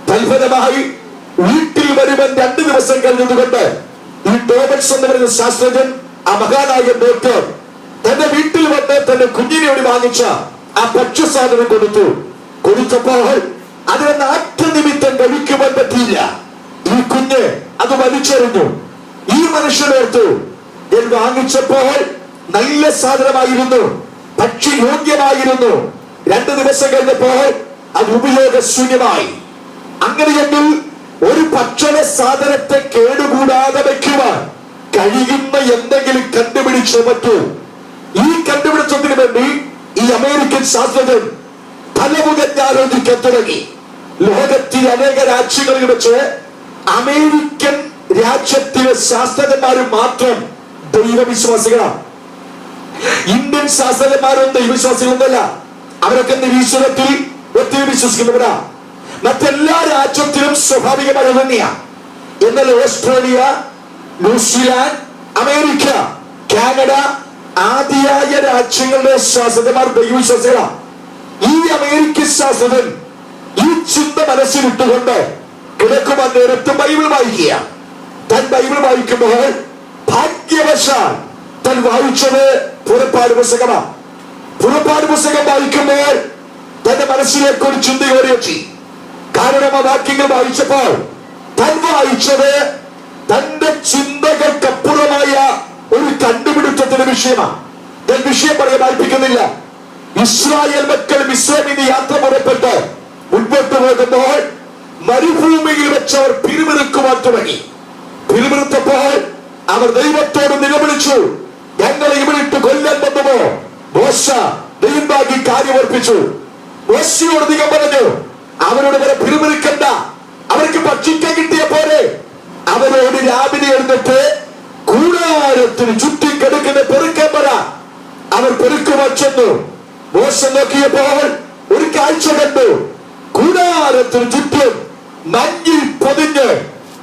[SPEAKER 7] തൽഫലമായി വീട്ടിൽ വരുവാൻ 2 ദിവസം കഴിഞ്ഞതുകൊണ്ട് ഈ ഡോബൻസ് എന്ന് പറയുന്ന ശാസ്ത്രജ്ഞൻ, ആ മഹാനായ ഡോക്ടർ, തന്റെ വീട്ടിൽ വന്ന് തന്റെ കുഞ്ഞിനെ വേണ്ടി വാങ്ങിച്ച ആ ഭക്ഷ്യസാധനം കൊടുത്തപ്പോൾ അതിനെ നാട്ടുനിമിത്തം കഴിക്കുവാൻ പറ്റിയില്ല. ഈ കുഞ്ഞ് അത് വലിച്ചെറിഞ്ഞു. ഈ മനുഷ്യനോർത്തു, ഞാൻ വാങ്ങിച്ചപ്പോൾ നല്ല സാധനമായിരുന്നു, ഭക്ഷ്യയോഗ്യമായിരുന്നു. 2 ദിവസം കഴിഞ്ഞപ്പോൾ അത് ഉപയോഗശൂന്യമായി. അങ്ങനെയെങ്കിൽ ഒരു ഭക്ഷണ സാധനത്തെ കേടുകൂടാതെ വയ്ക്കുവാൻ കഴിയുന്ന എന്തെങ്കിലും കണ്ടുപിടിച്ചേ പറ്റൂ. ഈ കണ്ടുപിടിച്ചതിന് വേണ്ടി ഈ അമേരിക്കൻ ശാസ്ത്രജ്ഞൻ പലമുഖം ആലോചിക്കാൻ തുടങ്ങി. ലോകത്തിലെ അനേക രാജ്യങ്ങളിൽ വെച്ച് അമേരിക്കൻ രാജ്യത്തിലെ ശാസ്ത്രജ്ഞന്മാർ മാത്രം ദൈവവിശ്വാസികളാണ്. ഇന്ത്യൻ ശാസ്ത്രജ്ഞന്മാരും ദൈവവിശ്വാസികളൊന്നുമല്ല. അവരൊക്കെ നിരീശ്വരത്തിൽ ഒത്തിരി വിശ്വസിക്കുന്നവരാ. മറ്റെല്ലാ രാജ്യത്തിലും സ്വാഭാവികമായി തന്നെയാണ്. എന്നാൽ ഓസ്ട്രേലിയ, ന്യൂസിലാൻഡ്, അമേരിക്ക, കാനഡ ആദിയായ രാജ്യങ്ങളുടെ ശാസ്ത്രജ്ഞന്മാർ ദൈവവിശ്വാസികളാണ്. ഈ അമേരിക്കൻ ശാസ്ത്രജ്ഞൻ ഈ ചിന്ത മനസ്സിലിട്ടുകൊണ്ട് കിടക്കുവാൻ നേരത്ത് ബൈബിൾ വായിക്കുക. താൻ ബൈബിൾ വായിക്കുമ്പോൾ ഭാഗ്യവശാൽ താൻ വായിച്ചത് പുറപ്പാട് പുസ്തകമാണ്. പുറപ്പാട് പുസ്തകം വായിക്കുമ്പോൾ തന്റെ മനസ്സിലേക്ക് ഒരു ചിന്ത കയറിയെത്തി. കാരണം ആ വാക്യങ്ങൾ വായിച്ചപ്പോൾ താൻ വായിച്ചത് തന്റെ ചിന്തകൾക്കപ്പുറമായ ഒരു കണ്ടുപിടുത്തത്തിന്റെ വിഷയമാണ്. ഞാൻ വിഷയം പറയാൻ വായിപ്പിക്കുന്നില്ല. ഇസ്രായേൽ മക്കൾ മിസ്രൈമിൽ യാത്ര പുറപ്പെട്ട് മുൻപോട്ട് പോകുമ്പോൾ മരുഭൂമിയിൽ വെച്ച് അവർ പിരിമുറുക്കുവാൻ തുടങ്ങി. പിരിമുറുത്തപ്പോൾ അവർ ദൈവത്തോട് നിലവിളിച്ചു, ഞങ്ങളെ ഇവിടെ ഇട്ട് കൊല്ലാൻ വന്നുവോ? മോശ ദൈവമാക്കി കാര്യമർപ്പിച്ചു. മോശയോട് ദൈവം പറഞ്ഞു, അവരോട് വരെ പിരിമുറുക്കണ്ട, അവർക്ക് ഭക്ഷിക്കാൻ കിട്ടിയ പോലെ. അവരോട് രാവിലെ എഴുന്നിട്ട് കൂടാരത്തിന് ചുറ്റി കിടക്കുന്ന പെറുക്കാൻ പറ. അവർ പെറുക്കുവാൻ ചെന്നു. മോശ നോക്കിയപ്പോൾ ഒരു കാഴ്ച കണ്ടു. കൂടാര കൂടാരത്തിന് ചുറ്റും മഞ്ഞിൽ പൊതിഞ്ഞ്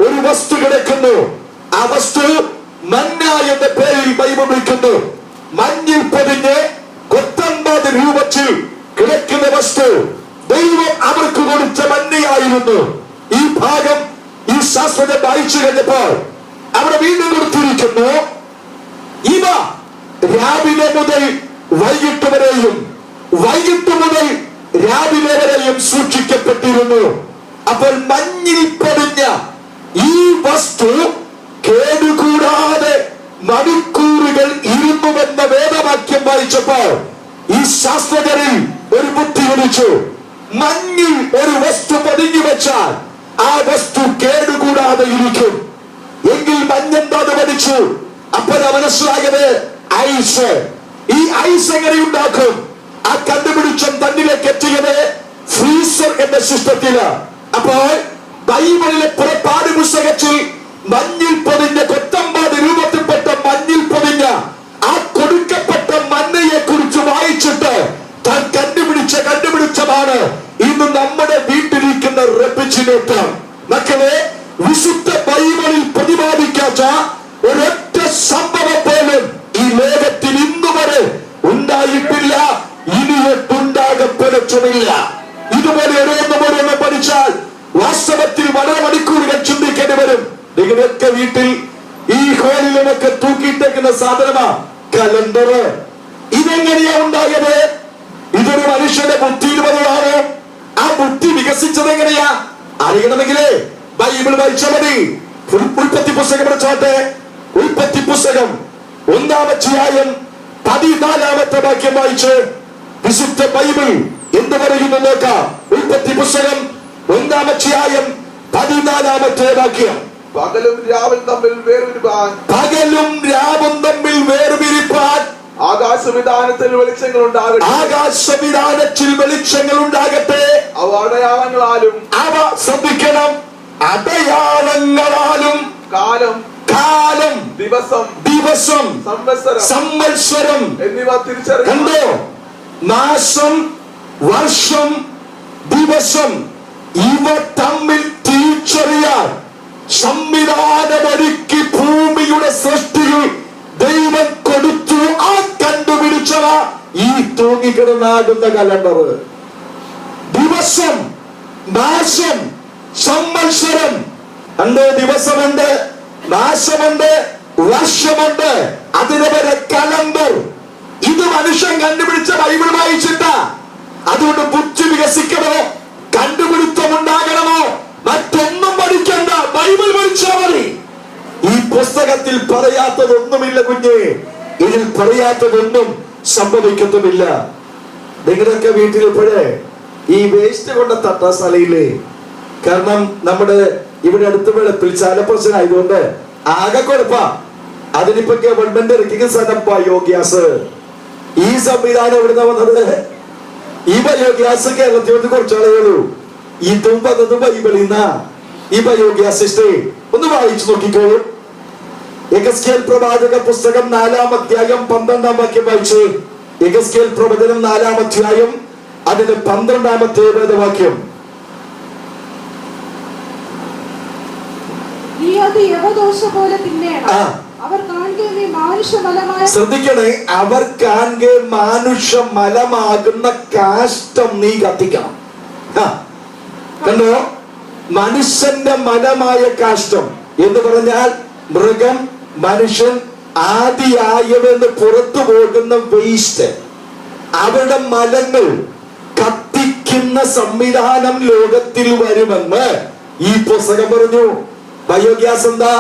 [SPEAKER 7] ഒരു വസ്തു കിടക്കുന്നു. ആ വസ്തു മന്ന എന്ന പേരിൽ ബൈബിൾ വിളിക്കുന്നു. മഞ്ഞിൽ പൊതിഞ്ഞ് 19 രൂപത്തിൽ കിടക്കുന്ന വസ്തു ദൈവം അവർക്ക് കൊടുത്ത മന്നയായിരുന്നു. ഈ ഭാഗം ഈ ശാസ്ത്രജ്ഞൻ വായിച്ചു കഴിഞ്ഞപ്പോൾ അവിടെ വീണ്ടും കൊടുത്തിരിക്കുന്നു, ഇവ രാവിലെ മുതൽ വൈകിട്ട് വരെയും വൈകിട്ട് മുതൽ രാവിലെ വരെയും സൂക്ഷിക്കപ്പെട്ടിരുന്നു. അപ്പോൾ മഞ്ഞിൽ പൊതിഞ്ഞ ഈ വസ്തു കേടുകൂടാതെ മണിക്കൂറുകൾ ഇരുന്നുവെന്ന വേദവാക്യം വായിച്ചപ്പോൾ ഈ ശാസ്ത്രജ്ഞരിൽ ഒരു ബുദ്ധി വിളിച്ചു. മഞ്ഞിൽ ഒരു വസ്തു പൊതിഞ്ഞു വെച്ചാൽ ആ വസ്തു കേടുകൂടാതെ ഇരിക്കും എങ്കിൽ മഞ്ഞെന്താന്ന് പഠിച്ചു. അപ്പോൾ മനസ്സിലായത് ഐസ്. ഈ ഐസ് എങ്ങനെ ഉണ്ടാക്കും? ആ കണ്ടുപിടിച്ചം തന്നിലേക്ക് എത്തിയത് ഫ്രീസർ എന്ന സിസ്റ്റത്തില്. അപ്പോൾ ബൈബിളിലെ പുറപ്പാട് പുസ്തകത്തിൽ മഞ്ഞിൽ പൊതിഞ്ഞ 19 രൂപത്തിൽപ്പെട്ട മഞ്ഞിൽ പൊതിഞ്ഞ ആ കൊടുക്കപ്പെട്ട മന്നയെ കുറിച്ച് വായിച്ചിട്ട് താൻ കണ്ടുപിടിച്ചതാണ് ഇന്ന് നമ്മുടെ വീട്ടിലിരിക്കുന്ന റെഫ്രിജറേറ്റർ. മക്കളെ, വിശുദ്ധ ബൈബിളിൽ പ്രതിപാദിക്കാത്ത ഒരൊറ്റ സംഭവം പോലും ഈ ലോകത്തിൽ ഇന്നു വരെ ഉണ്ടായിട്ടില്ല, ഇനിയൊട്ടുണ്ടാകപ്പെടച്ചുമില്ല. ഇതുപോലെ ഓരോന്നും പഠിച്ചാൽ വാസ്തവത്തിൽ വളരെ മണിക്കൂറുകൾ ചിന്തിക്കേണ്ടി വരും. നിങ്ങളൊക്കെ വീട്ടിൽ ഈ ഹോളിലൊക്കെ തൂക്കിയിട്ടേക്കുന്ന സാധനമാ കലണ്ടർ. ഇതെങ്ങനെയാ ഉണ്ടായത്? ഇതൊരു മനുഷ്യന്റെ ബുദ്ധിയിൽ വന്നതാണോ? ആ ബുദ്ധി വികസിച്ചത് എങ്ങനെയാ അറിയണമെങ്കിലേ ബൈബിൾ വായിച്ചാൽ മതി. ഉൽപ്പത്തി പുസ്തകം പഠിച്ചോട്ടെ. ഉൽപ്പത്തി പുസ്തകം 1-ാം അധ്യായം 14-ാമത്തെ വാക്യം വായിച്ച് വിശുദ്ധ ബൈബിൾ എന്ത് പറയുന്നു നോക്കാം. ഉൽപ്പത്തി പുസ്തകം 1-ാം അധ്യായം 14-ാമത്തെ വാക്യം.
[SPEAKER 1] പകലും രാവും തമ്മിൽ വേർപിരിപ്പാൻ ആകാശവിധാനത്തിൽ വെളിച്ചങ്ങൾ ഉണ്ടാകട്ടെ. അവ അടയാളങ്ങളാലും
[SPEAKER 7] ശ്രദ്ധിക്കണം, അടയാളങ്ങളാലും കാലം ദിവസം സംവത്സരം
[SPEAKER 1] എന്നിവ തിരിച്ചറിയാം.
[SPEAKER 7] കണ്ടോ? മാസം, വർഷം, ദിവസം ഇവ തമ്മിൽ തിരിച്ചറിയാൻ സംവിധാനമൊരുക്കി ഭൂമിയുടെ സൃഷ്ടിയിൽ ദൈവം കൊടുത്തു. ആ കണ്ടുപിടിച്ചവ ഈ തൂങ്ങിക്കിടന്നാകുന്ന കലണ്ടർ. ദിവസം, മാസം, സംവത്സരം. കണ്ടോ? ദിവസമുണ്ട്, മാസമുണ്ട്, വർഷമുണ്ട്, അതിന് വരെ കലണ്ടർ. ഇത് മനുഷ്യൻ കണ്ടുപിടിച്ച ബൈബിൾ വായിച്ചിട്ടാ. അതുകൊണ്ട് ബുദ്ധി വികസിക്കണോ, കണ്ടുപിടുത്തം ഉണ്ടാകണമോ, മറ്റൊന്നും പഠിക്കണ്ട, ബൈബിൾ പഠിച്ചാൽ മതി. ഈ പുസ്തകത്തിൽ പറയാത്തതൊന്നുമില്ല കുഞ്ഞേ. ഇതിൽ പറയാത്തതൊന്നും സംഭവിക്കത്തുമില്ല. നിങ്ങളൊക്കെ വീട്ടിൽ ഇപ്പോഴേ ഈ വേസ്റ്റ് കൊണ്ട തട്ട സ്ഥലയില്ലേ? കാരണം നമ്മുടെ ഇവിടെ അടുത്ത വെളുപ്പിൽ ചാലപ്രശ്നം ആയതുകൊണ്ട് ആകെ കുഴപ്പാ. അതിനിപ്പോ ഗവൺമെന്റ് ഇറക്കിയ സ്ഥലം ബയോഗ്യാസ്. ഈ സംവിധാനം എവിടുന്ന വന്നത്? ഈ ബയോഗ്യാസ് കേരളത്തിൽ വന്ന് കുറച്ചാളേ ഉള്ളൂ. ഇതും വന്നത് ബൈബിളിൽ നിന്നാ. ഈ ബയോഗ്യാസ് സിസ്റ്റം ഒന്ന് വായിച്ചു നോക്കിക്കോളൂ. യെഹെസ്കേൽ പ്രവാചക പുസ്തകം 4-ാം അധ്യായം 12-ാം വാക്യം വായിച്ച്. യെഹെസ്കേൽ പ്രവചനം 4-ാം അധ്യായം അതിന്റെ 12-ാമത്തെ വേദവാക്യം. ശ്രദ്ധിക്കണേ, അവർ കാണെ മാനുഷ്യ മലമാകുന്ന കാഷ്ടം നീ കത്തിക്കണം. കണ്ടോ? മനുഷ്യന്റെ മലമായ കാഷ്ടം എന്ന് പറഞ്ഞാൽ മൃഗം, മനുഷ്യൻ ആദിയായവെന്ന് പുറത്തു പോകുന്ന വേസ്റ്റ്, അവരുടെ മലങ്ങൾ കത്തിക്കുന്ന സംവിധാനം ലോകത്തിൽ വരുമെന്ന് ഈ പുസ്തകം പറഞ്ഞു. ബയോഗ്യാസ് എന്താ?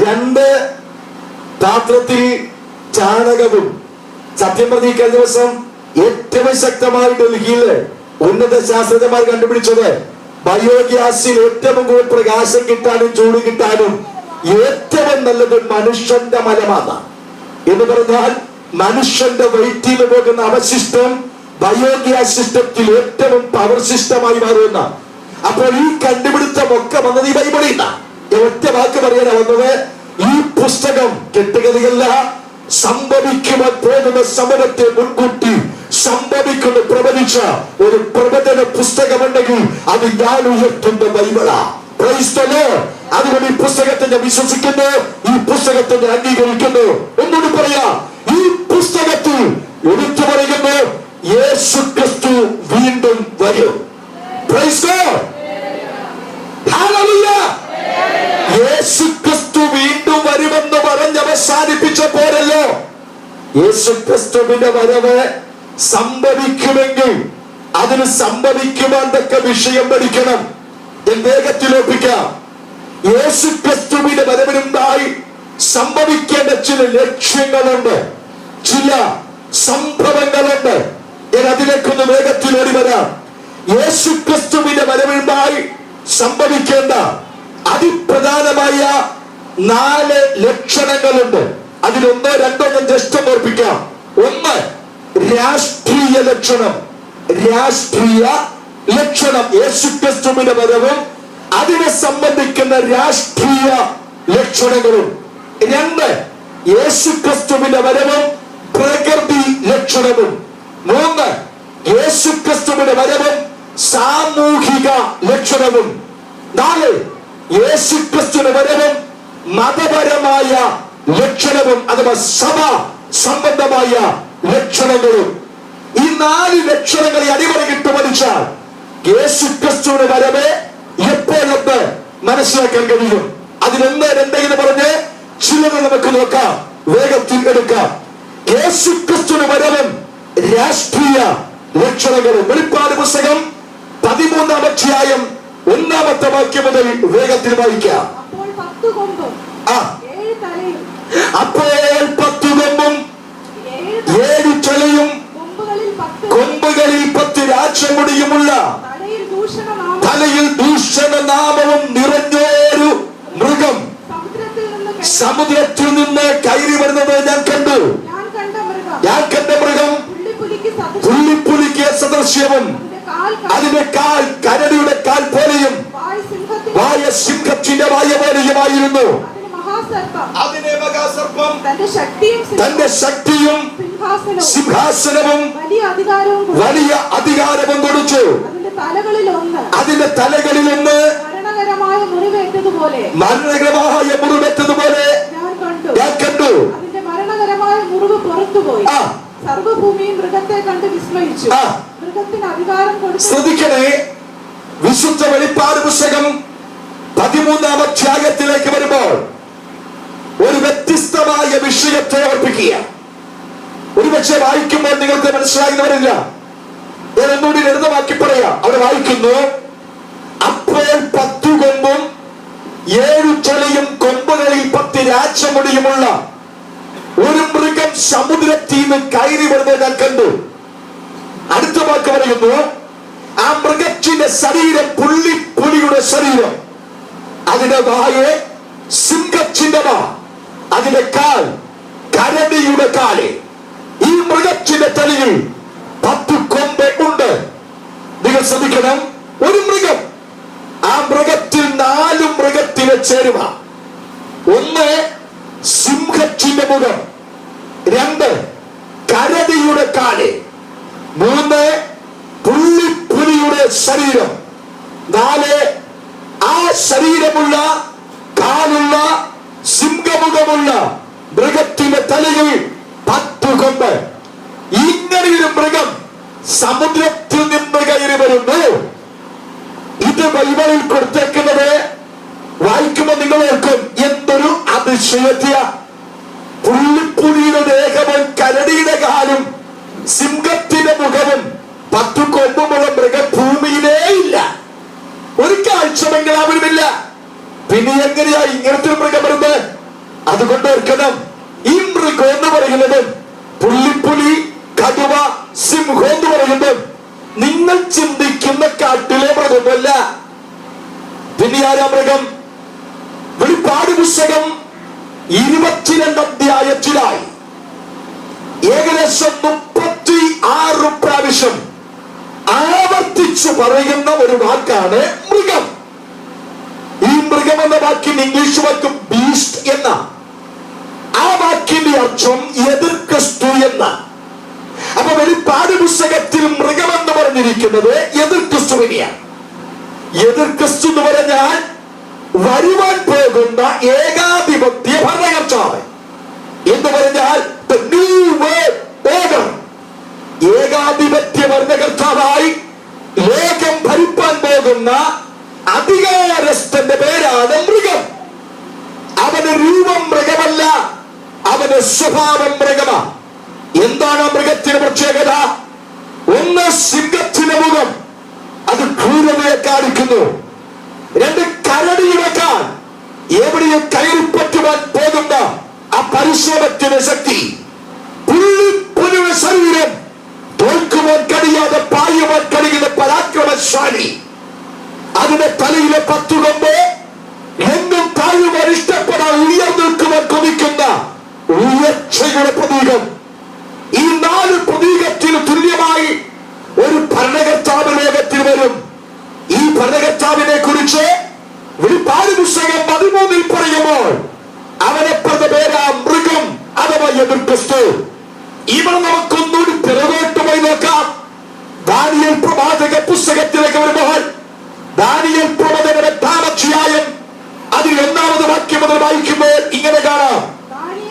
[SPEAKER 7] 2 പാത്രത്തിൽ ചാണകവും. സത്യം പറഞ്ഞ കഴിഞ്ഞ ദിവസം ഏറ്റവും ശക്തമായി ഡൽഹിയില് ഉന്നത ശാസ്ത്രജ്ഞന്മാർ കണ്ടുപിടിച്ചത് ബയോഗ്യാസിൽ ഏറ്റവും കൂടുതൽ പ്രകാശം കിട്ടാനും ചൂട് കിട്ടാനും ഏറ്റവും നല്ലത് മനുഷ്യന്റെ മലമാണ്. എന്ന് പറഞ്ഞാൽ മനുഷ്യന്റെ വയറ്റിൽ പോകുന്ന അവശിഷ്ടം ബയോഗ്യാസ് സിസ്റ്റത്തിൽ ഏറ്റവും പവർ സിസ്റ്റമായി മാറുന്ന. അപ്പോൾ ഈ കണ്ടുപിടുത്തമൊക്കെ വന്നത് ഈ ബൈബിളിൽ നിന്നാണ്. ഒറ്റ വാക്ക് പറയാനാ വന്നത്. ഈ പുസ്തകം കെട്ടുകഥയല്ല, സംഭവിക്കുവാൻ പോകുന്ന സമരത്തെ മുൻകൂട്ടി സംഭവിക്കുന്ന പ്രവചിച്ച ഒരു പ്രവചന പുസ്തകമുണ്ട്. ഉണ്ടെങ്കിൽ അത് ഞാൻ ഉയർത്തുന്ന ബൈബിളാ. Praise the Lord. അതുകൊണ്ട് ഈ പുസ്തകത്തെ ഞാൻ വിശ്വസിക്കുന്നു, ഈ പുസ്തകത്തെ ഞാൻ അംഗീകരിക്കുന്നു. ഒന്നുകൂടി പറയാ, ഈ പുസ്തകത്തിൽ എടുത്തു പറയുന്നു യേശു ക്രിസ്തു വീണ്ടും വരും. Praise God. Hallelujah. യേശു ക്രിസ്തു വീണ്ടും വരുമെന്ന് പറഞ്ഞ് അവസാനിപ്പിച്ചപ്പോഴല്ലോ, യേശു ക്രിസ്തുവിന്റെ വരവ് സംഭവിക്കുമെങ്കിൽ അതിന് സംഭവിക്കുവാൻ തക്ക വിഷയം പഠിക്കണം. ഞാൻ വേഗത്തിൽ ഒപ്പിക്കാം. യേശു ക്രിസ്തുവിന്റെ വരവിനുണ്ടായി സംഭവിക്കേണ്ട ചില ലക്ഷ്യങ്ങളുണ്ട്, ചില സംഭവങ്ങളുണ്ട്. ഞാൻ അതിലേക്കൊന്ന് വേഗത്തിൽ ഓടി വരാം. യേശു ക്രിസ്തുവിന്റെ വരവിനുണ്ടായി സംഭവിക്കേണ്ട അതിപ്രധാനമായ 4 ലക്ഷണങ്ങളുണ്ട്. അതിലൊന്നോ രണ്ടോ ഞാൻ ജസ്റ്റ് ഓർപ്പിക്കാം. ഒന്ന്, രാഷ്ട്രീയ ലക്ഷണം. രാഷ്ട്രീയ ലക്ഷണം, യേശുക്രിസ്തുവിന്റെ വരവും അതിനെ സംബന്ധിക്കുന്ന രാഷ്ട്രീയ ലക്ഷണങ്ങളും. 2, യേശുക്രിസ്തുവിന്റെ വരവും പ്രകൃതി ലക്ഷണവും. 3, യേശുക്രിസ്തുവിന്റെ വരവും സാമൂഹിക ലക്ഷണവും. 4, യേശുക്രിസ്തുവിന്റെ വരവും മതപരമായ ലക്ഷണവും അഥവാ സഭ സംബന്ധമായ ലക്ഷണങ്ങളും. ഈ 4 ലക്ഷണങ്ങളെ അടിമറിയിട്ട് പഠിച്ചാൽ യേശുക്രിസ്തുവിന്റെ വരവ് എപ്പോഴെന്ന് മനസ്സിലാക്കാൻ കഴിയും. അതിലൊന്ന് രണ്ടെന്ന് പറഞ്ഞ് ചിലത് നമുക്ക് നോക്കാം, വേഗത്തിൽ എടുക്കാം. യേശുക്രിസ്തുവിന്റെ വരവും രാഷ്ട്രീയ ലക്ഷണങ്ങളും. വെളിപ്പാട് പുസ്തകം 13-ാം അധ്യായം 1-ാമത്തെ വാക്യം മുതൽ വേഗത്തിൽ വായിക്കാം.
[SPEAKER 6] അപ്പോൾ 10 കൊമ്പും 7 തലയും,
[SPEAKER 7] അപ്പോൾ 10 കൊമ്പും 7 തലയും കൊമ്പുകളിൽ 10 രാജമുടിയുമുള്ള തലയിൽ ദൂഷണനാമവും നിറഞ്ഞൊരു മൃഗം സമുദ്രത്തിൽ നിന്ന് കയറി വരുന്നത് ഞാൻ കണ്ടു. ഞാൻ കണ്ട മൃഗം പുള്ളിപ്പുലിക്ക് സദൃശ്യവും, അതിന്റെ കാൽ കരടിയുടെ കാൽ പോലെയും വായ സിംഹത്തിന്റെ വായ പോലെയുമായിരുന്നു. അതിനെ മഹാസർപ്പം തന്റെ ശക്തിയും സിംഹാസനവും വലിയ അധികാരവും കൊടുത്തു. അതിന്റെ തലകളിലൊന്ന് മരണകരമായ മുറിവേറ്റതുപോലെ ഞാൻ കണ്ടു.
[SPEAKER 6] അതിന്റെ മരണകരമായ മുറിവ് പുറത്തുപോയി. സർവ്വഭൂമിയും മൃഗത്തെ കണ്ട് വിസ്മയിച്ചു. മൃഗത്തിന് അധികാരം കൊടുത്തു.
[SPEAKER 7] ശ്രദ്ധിക്കണേ, വിശുദ്ധ വെളിപ്പാട് പുസ്തകം 13-ാം അധ്യായത്തിലേക്ക് വരുമ്പോൾ ഒരു വ്യത്യസ്തമായ വിഷയത്തെ ഓർപ്പിക്കുക. ഒരുപക്ഷെ വായിക്കുമ്പോൾ നിങ്ങൾക്ക് മനസ്സിലാകുന്നവരില്ല. ഞാൻ ഒന്നുകൂടി ലളിതമാക്കി പറയാം. അവിടെ വായിക്കുന്നു, അപ്പോൾ 10 കൊമ്പും 7 ചൊലയും കൊമ്പുകളിൽ 10 രാജമുടിയുമുള്ള ഒരു മൃഗം സമുദ്രത്തിൽ നിന്ന് കയറി വരുന്നത് ഞാൻ കണ്ടു. അടുത്ത വാക്ക് പറയുന്നു, ആ മൃഗത്തിന്റെ ശരീരം പുലിയുടെ ശരീരം, അതിന്റെ വായെ സിംഹത്തിന്റെ വാ, അതിന്റെ കാൽ കരടിയുടെ കാല്. ഈ മൃഗത്തിന്റെ തലയിൽ 10 കൊമ്പ് ഉണ്ട്. നിങ്ങൾ ശ്രദ്ധിക്കണം, ഒരു മൃഗം, ആ മൃഗത്തിൽ 4 മൃഗത്തിലെ ചേരുവ. 1 സിംഹത്തിന്റെ മുഖം, 2 കരടിയുടെ കാല്, 3 പുള്ളിപ്പുലിയുടെ ശരീരം, 4 ആ ശരീരമുള്ള കാലുള്ള സിംഹമുഖമുള്ള മൃഗത്തിന്റെ തലയിൽ 10 കൊമ്പ്. ഇങ്ങനെയൊരു മൃഗം സമുദ്രത്തിൽ നിന്ന് കയറി വരുന്നു. ഇത് ബൈബിളിൽ കൊടുത്തേക്കുന്നത് വായിക്കുമ്പോൾ നിങ്ങൾ ഓർക്കും, എന്തൊരു അതിശയത്യ. പുള്ളിപ്പുലിയുടെ ദേഹവും കരടിയുടെ കാലും സിംഹത്തിന്റെ മുഖവും 10 കൊമ്പുമുള്ള മൃഗം ഭൂമിയിലേ ഇല്ല. ഒരു കാഴ്ച ബംഗ്ലാവിലുമില്ല. പിന്നെ എങ്ങനെയാ ഇങ്ങനത്തെ മൃഗം വരുന്നത്? അതുകൊണ്ട് ഓർക്കണം, ഈ മൃഗം എന്ന് പറയുന്നത് പുള്ളിപ്പുലി, കടുവ, സിംഹം എന്ന് പറയുന്നത് നിങ്ങൾ ചിന്തിക്കുന്ന കാട്ടിലെ മൃഗമല്ല. പിന്നെ ആരാ മൃഗം? വെളിപ്പാട് പുസ്തകം 22 അധ്യായത്തിലായി ഏകദേശം 36 പ്രാവശ്യം ആവർത്തിച്ചു പറയുന്ന ഒരു വാക്കാണ് മൃഗം. ഈ മൃഗം എന്ന വാക്കിന് ഇംഗ്ലീഷ് വാക്ക് ബീസ്റ്റ് എന്ന, ആ വാക്കിന്റെ അർത്ഥം എതിർ ക്രിസ്തു എന്ന. അപ്പൊ വെളിപ്പാട് പുസ്തകത്തിൽ മൃഗമെന്ന് പറഞ്ഞിരിക്കുന്നത് എതിർ ക്രിസ്തുവിനെയാണ്. എതിർ ക്രിസ്തു എന്ന് പറഞ്ഞാൽ വരുവാൻ പോകുന്ന ഏകാധിപത്യ ഭരണകർത്താവ് എന്ന് പറഞ്ഞാൽ the new world order. ഏകാധിപത്യ ഭരണകർത്താവായി ലോകം ഭരിപ്പാൻ പോകുന്ന അധികാരസ്ഥന്റെ പേരാണ് മൃഗം. അവന് രൂപം മൃഗമല്ല, അവന് സ്വഭാവം മൃഗമാണ്. എന്താണ് മൃഗത്തിന്റെ പ്രത്യേകത? ഒന്ന്, സിംഹത്തിന്റെ മുഖം, അത് ക്രൂരതയെ കാണിക്കുന്നു. രണ്ട്, കരടിയിടക്കാൻ എവിടെയും കയറിപ്പറ്റുവാൻ പോകുന്ന ആ പരിശ്രമത്തിന്റെ ശക്തി. പുലിയുടെ ശരീരം, തോൽക്കുവാൻ കഴിയാതെ പായുവാൻ കഴിയുന്ന പരാക്രമശാലി. അതിന്റെ തലയിലെ 10 കൊമ്പ് എന്നും താഴുവാൻ ഇഷ്ടപ്പെടാൻ ഉയർന്നു നിൽക്കുവാൻ കൊതിക്കുന്ന ഉയർച്ചയുടെ പ്രതീകം. ഈ 4 പ്രതീകത്തിന് തുല്യമായി ഒരു ഭരണകർത്താവ് ലോകത്തിൽ വരും. ഈ ഭരണകർത്താവിനെ കുറിച്ച് വെളിപ്പാട് പുസ്തകം 13 പറയുമ്പോൾ അവനെ പറഞ്ഞ പേരാ മൃഗം അഥവാ എതിർ ക്രിസ്തു. ഇവിടെ നമുക്കൊന്നുകൂടി പിറകോട്ട് പോയി നോക്കാം. ദാനിയേൽ പ്രവാചക പുസ്തകത്തിലേക്ക് വരുമ്പോൾ ദാനിയേൽ പ്രവചന 8-ാം അധ്യായം അതിൽ 1-ാമത് വാക്യം മുതൽ വായിക്കുമ്പോൾ ഇങ്ങനെ കാണാം.